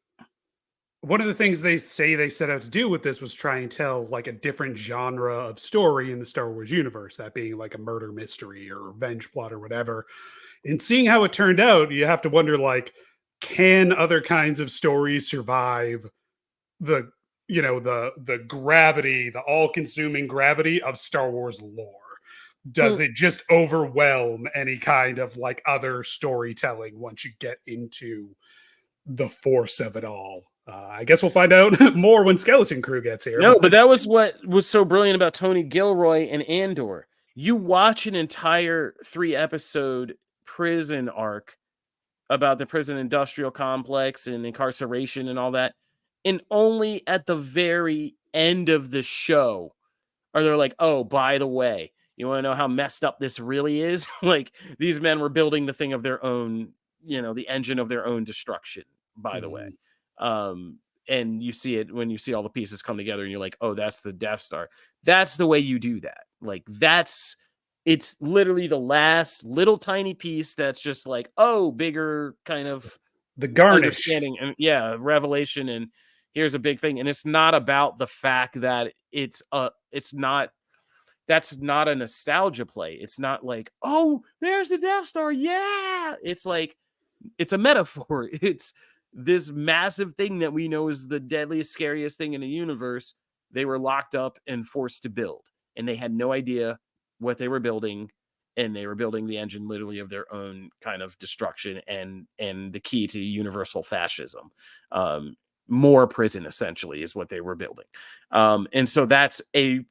one of the things they say they set out to do with this was try and tell like a different genre of story in the Star Wars universe, that being like a murder mystery or revenge plot or whatever. And seeing how it turned out, you have to wonder like, can other kinds of stories survive the the gravity, the all-consuming gravity of Star Wars lore? Does it just overwhelm any kind of like other storytelling once you get into the force of it all? I guess we'll find out more when Skeleton Crew gets here. no, but that was what was so brilliant about Tony Gilroy and Andor. You watch an entire 3-episode prison arc about the prison industrial complex and incarceration and all that, and only at the very end of the show are they like, oh, by the way, you want to know how messed up this really is? Like, these men were building the thing of their own, the engine of their own destruction, by the way. And you see it when you see all the pieces come together and you're like, oh, that's the Death Star. That's the way you do that. Like, it's literally the last little tiny piece that's just like, oh, bigger kind of the garnish. Understanding and revelation, and here's a big thing. And it's not about the fact that that's not a nostalgia play. It's not like, oh, there's the Death Star. Yeah. It's like, it's a metaphor. It's this massive thing that we know is the deadliest, scariest thing in the universe. They were locked up and forced to build, and they had no idea what they were building. And they were building the engine literally of their own kind of destruction and the key to universal fascism. More prison essentially is what they were building. And so that's they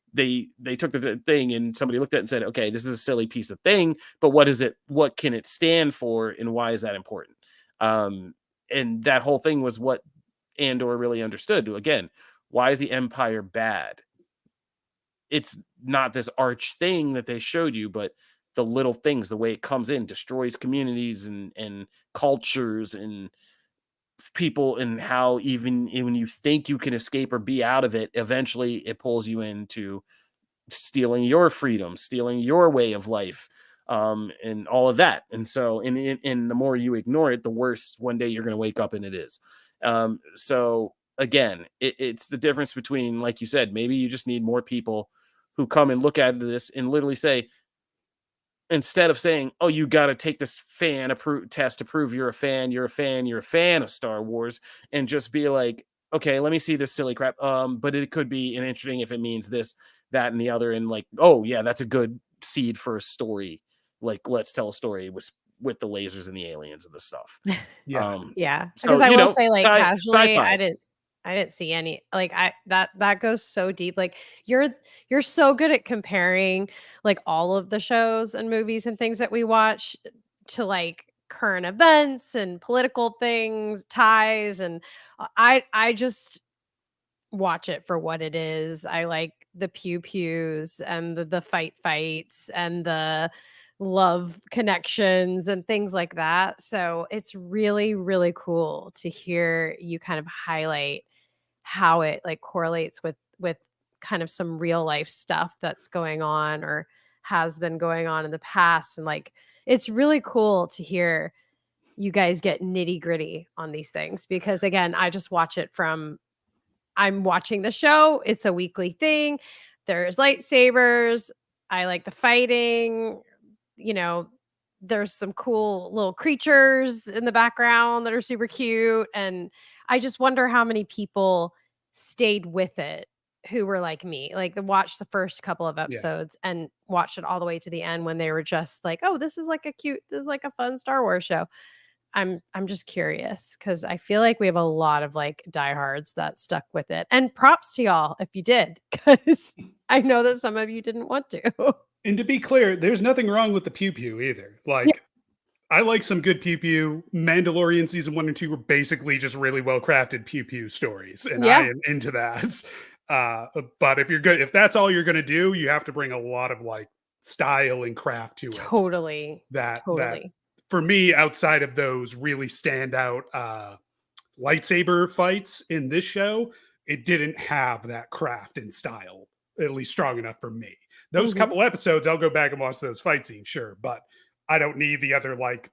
took the thing and somebody looked at it and said, okay, this is a silly piece of thing, but what is it? What can it stand for? And why is that important? And that whole thing was what Andor really understood. Again, why is the Empire bad? It's not this arch thing that they showed you, but the little things, the way it comes in, destroys communities and cultures and people, and how even when you think you can escape or be out of it, eventually it pulls you into stealing your freedom, stealing your way of life, and all of that. And so, and the more you ignore it, the worse one day you're going to wake up and it is. So again, it's the difference between, like you said, maybe you just need more people who come and look at this and literally say, instead of saying, oh, you got to take this fan test to prove you're a fan of Star Wars, and just be like, okay, let me see this silly crap. But it could be interesting if it means this, that, and the other. And like, oh yeah, that's a good seed for a story. Like, let's tell a story with the lasers and the aliens and the stuff. Yeah. Yeah. So, Because I will say, like, casually, sci-fi. I didn't see any, like, that goes so deep. Like, you're so good at comparing like all of the shows and movies and things that we watch to like current events and political things, ties, and I just watch it for what it is. I like the pew pews and the fights and the love connections and things like that. So it's really, really cool to hear you kind of highlight how it like correlates with kind of some real life stuff that's going on or has been going on in the past. And like, it's really cool to hear you guys get nitty gritty on these things, because again, I just watch it from, I'm watching the show. It's a weekly thing. There's lightsabers. I like the fighting. You know, there's some cool little creatures in the background that are super cute. And I just wonder how many people stayed with it who were like me, like watched the first couple of episodes and watched it all the way to the end when they were just like, oh, this is like a fun Star Wars show. I'm just curious because I feel like we have a lot of like diehards that stuck with it. And props to y'all if you did, because I know that some of you didn't want to. And to be clear, there's nothing wrong with the pew pew either. Like, I like some good pew pew. Mandalorian season 1 and 2 were basically just really well crafted pew pew stories, and I am into that. But if that's all you're gonna do, you have to bring a lot of like style and craft to it. Totally. That for me, outside of those really standout lightsaber fights in this show, it didn't have that craft and style, at least strong enough for me. Those couple episodes, I'll go back and watch those fight scenes, sure, but I don't need the other like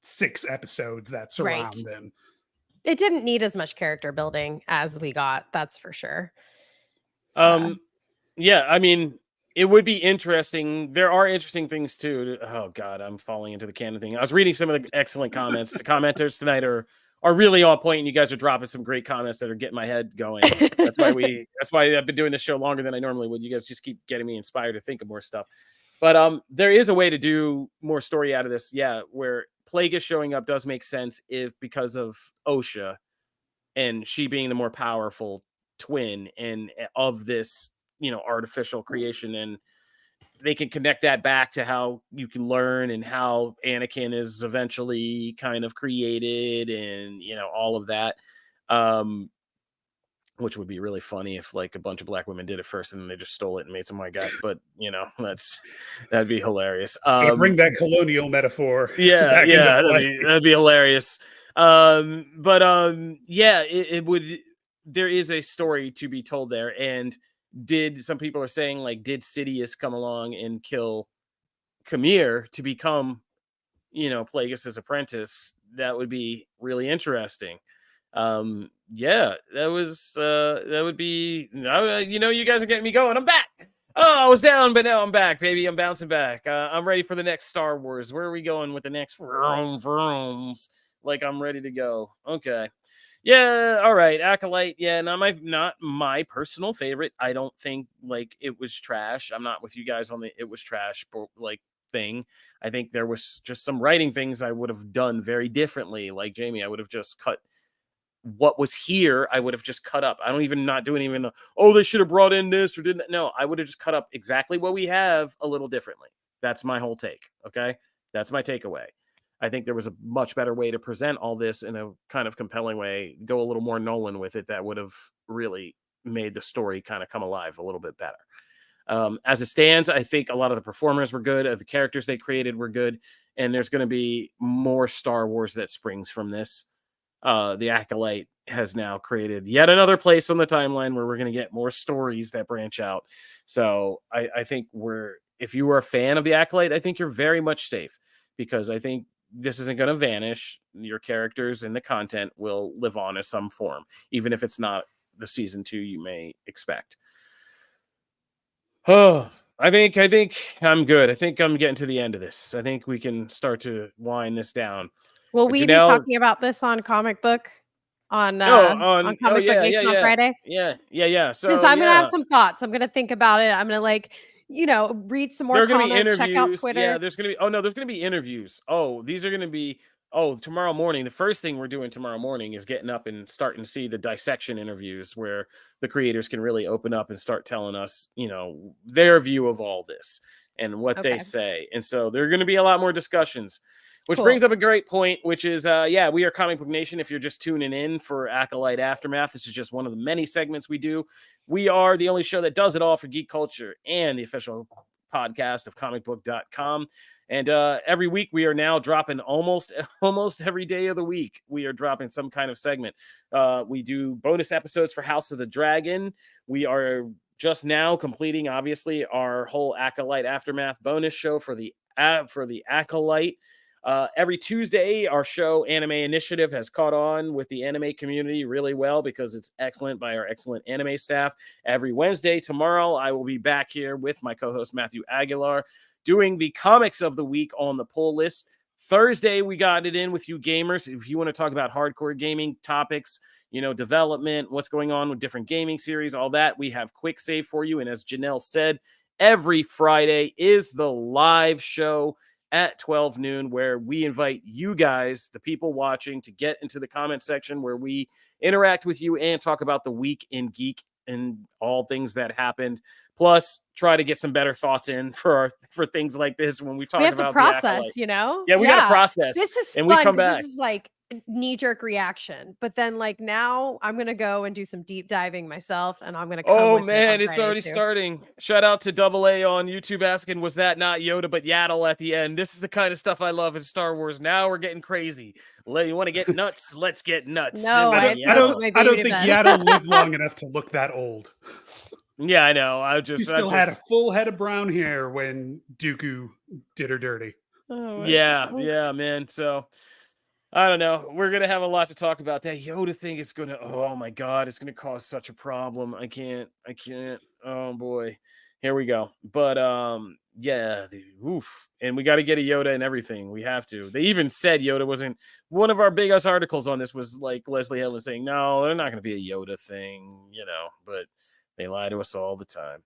6 episodes that surround them. It didn't need as much character building as we got, that's for sure. Yeah, I mean, it would be interesting. There are interesting things too. Oh God, I'm falling into the canon thing. I was reading some of the excellent comments. The commenters tonight are really on point, and you guys are dropping some great comments that are getting my head going. That's why I've been doing this show longer than I normally would. You guys just keep getting me inspired to think of more stuff. But there is a way to do more story out of this. Yeah, where Plagueis showing up does make sense because of Osha and she being the more powerful twin and of this, artificial creation, and they can connect that back to how you can learn and how Anakin is eventually kind of created and, all of that. Which would be really funny if like a bunch of black women did it first and they just stole it and made some white guy. But that'd be hilarious. Bring that colonial metaphor. Yeah, that'd be hilarious. It would. There is a story to be told there, and some people are saying like, did Sidious come along and kill Camere to become, Plagueis' apprentice? That would be really interesting. That would be, you guys are getting me going. I'm back. Oh, I was down, but now I'm back, baby. I'm bouncing back. I'm ready for the next Star Wars. Where are we going with the next vrooms? Like, I'm ready to go. Okay. Yeah. All right. Acolyte. Yeah. Not my personal favorite. I don't think like it was trash. I'm not with you guys on the, it was trash, like thing. I think there was just some writing things I would have done very differently. Like Jamie, I would have just cut what was here. I would have just cut up. I don't even not doing even, they should have brought in this or didn't. No, I would have just cut up exactly what we have a little differently. That's my whole take. Okay. That's my takeaway. I think there was a much better way to present all this in a kind of compelling way, go a little more Nolan with it. That would have really made the story kind of come alive a little bit better. As it stands, I think a lot of the performers were good. The characters they created were good. And there's going to be more Star Wars that springs from this. The Acolyte has now created yet another place on the timeline where we're going to get more stories that branch out. So I think if you were a fan of the Acolyte, I think you're very much safe, because I think this isn't going to vanish. Your characters and the content will live on in some form, even if it's not the season 2 you may expect. Oh, I think I'm good. I think I'm getting to the end of this. I think we can start to wind this down. Will we be talking about this on Comic Book on Comic Book Nation on Friday? Yeah. So I'm gonna have some thoughts. I'm gonna think about it. I'm gonna read some more comments, check out Twitter. Yeah, there's gonna be interviews. These are gonna be tomorrow morning. The first thing we're doing tomorrow morning is getting up and starting to see the dissection interviews where the creators can really open up and start telling us, their view of all this and what they say. And so there are going to be a lot more discussions, which brings up a great point, which is, we are Comic Book Nation. If you're just tuning in for Acolyte Aftermath, this is just one of the many segments we do. We are the only show that does it all for geek culture and the official podcast of comicbook.com. And every week we are now dropping almost every day of the week. We are dropping some kind of segment. We do bonus episodes for House of the Dragon. We are just now completing, obviously, our whole Acolyte Aftermath bonus show for the Acolyte. Every Tuesday, our show Anime Initiative has caught on with the anime community really well because it's excellent by our excellent anime staff. Every Wednesday, tomorrow, I will be back here with my co-host Matthew Aguilar doing the comics of the week on the pull list. Thursday, we got it in with you gamers. If you want to talk about hardcore gaming topics, development, what's going on with different gaming series, all that, we have Quick Save for you. And as Janelle said, every Friday is the live show at 12 noon, where we invite you guys, the people watching, to get into the comment section where we interact with you and talk about the week in geek and all things that happened. Plus, try to get some better thoughts in for things like this when we talk about to the process, Acolyte. Yeah, we got to process. This is and fun, we come back. This is like knee-jerk reaction, but then like now I'm gonna go and do some deep diving myself, and I'm gonna come Oh with man, it it's already starting. Shout out to Double A on YouTube asking, was that not Yoda but Yaddle at the end? This is the kind of stuff I love in Star Wars. Now we're getting crazy. You want to get nuts? Let's get nuts. No, I don't think Yaddle lived long enough to look that old. Yeah, I know. She still had a full head of brown hair when Dooku did her dirty. Oh yeah, man. So I don't know. We're gonna have a lot to talk about. That Yoda thing is gonna. Oh my god, it's gonna cause such a problem. I can't. Oh boy, here we go. But yeah, oof. And we got to get a Yoda and everything. We have to. They even said Yoda wasn't one of our biggest articles on this. Was like Leslie Helen saying, no, they're not gonna be a Yoda thing, But they lie to us all the time.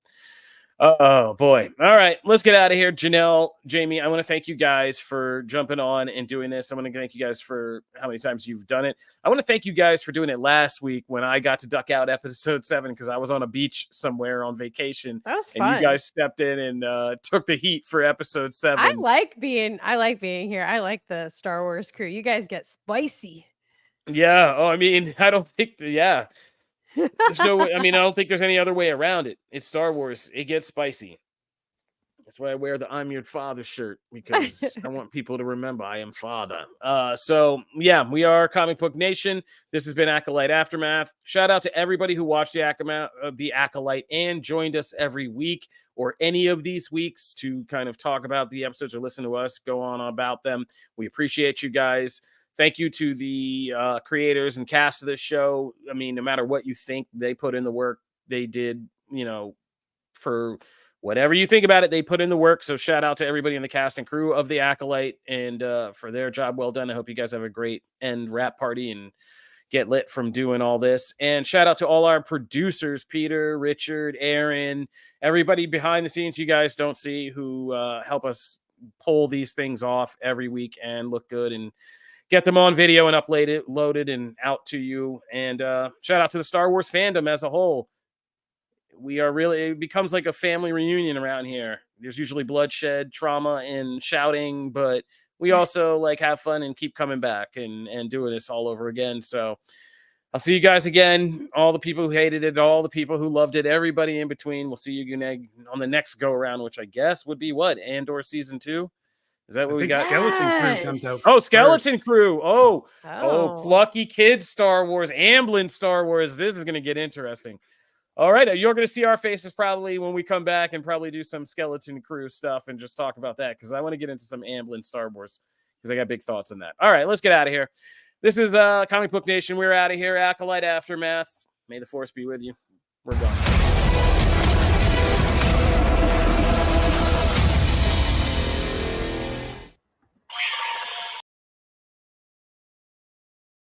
Oh boy. All right, let's get out of here. Janelle, Jamie, I want to thank you guys for jumping on and doing this. I want to thank you guys for how many times you've done it. I want to thank you guys for doing it last week when I got to duck out episode 7 because I was on a beach somewhere on vacation. That was fun. And you guys stepped in and took the heat for episode 7. I like being here. I like the Star Wars crew. You guys get spicy. Yeah. Oh, I mean, I don't think there's no way. I mean, I don't think there's any other way around it. It's Star Wars. It gets spicy. That's why I wear the I'm Your Father shirt, because I want people to remember I am father. So yeah, we are Comic Book Nation. This has been Acolyte Aftermath. Shout out to everybody who watched the Acolyte and joined us every week or any of these weeks to kind of talk about the episodes or listen to us go on about them. We appreciate you guys. Thank you to the creators and cast of this show. I mean, no matter what you think, they put in the work. They did, for whatever you think about it, they put in the work. So shout out to everybody in the cast and crew of the Acolyte and for their job well done. I hope you guys have a great end wrap party and get lit from doing all this. And shout out to all our producers, Peter, Richard, Aaron, everybody behind the scenes you guys don't see who help us pull these things off every week and look good and get them on video and loaded and out to you. And shout out to the Star Wars fandom as a whole. It becomes like a family reunion around here. There's usually bloodshed, trauma, and shouting, but we also have fun and keep coming back and doing this all over again. So I'll see you guys again. All the people who hated it, all the people who loved it, everybody in between. We'll see you on the next go around, which I guess would be what? Andor season 2? Is that what we got? Skeleton Crew comes out. Oh, Skeleton Crew. Oh, plucky kids Star Wars, Amblin Star Wars. This is going to get interesting. All right, you're going to see our faces probably when we come back and probably do some Skeleton Crew stuff and just talk about that because I want to get into some Amblin Star Wars because I got big thoughts on that. All right, let's get out of here. This is Comic Book Nation. We're out of here. Acolyte Aftermath. May the Force be with you. We're gone.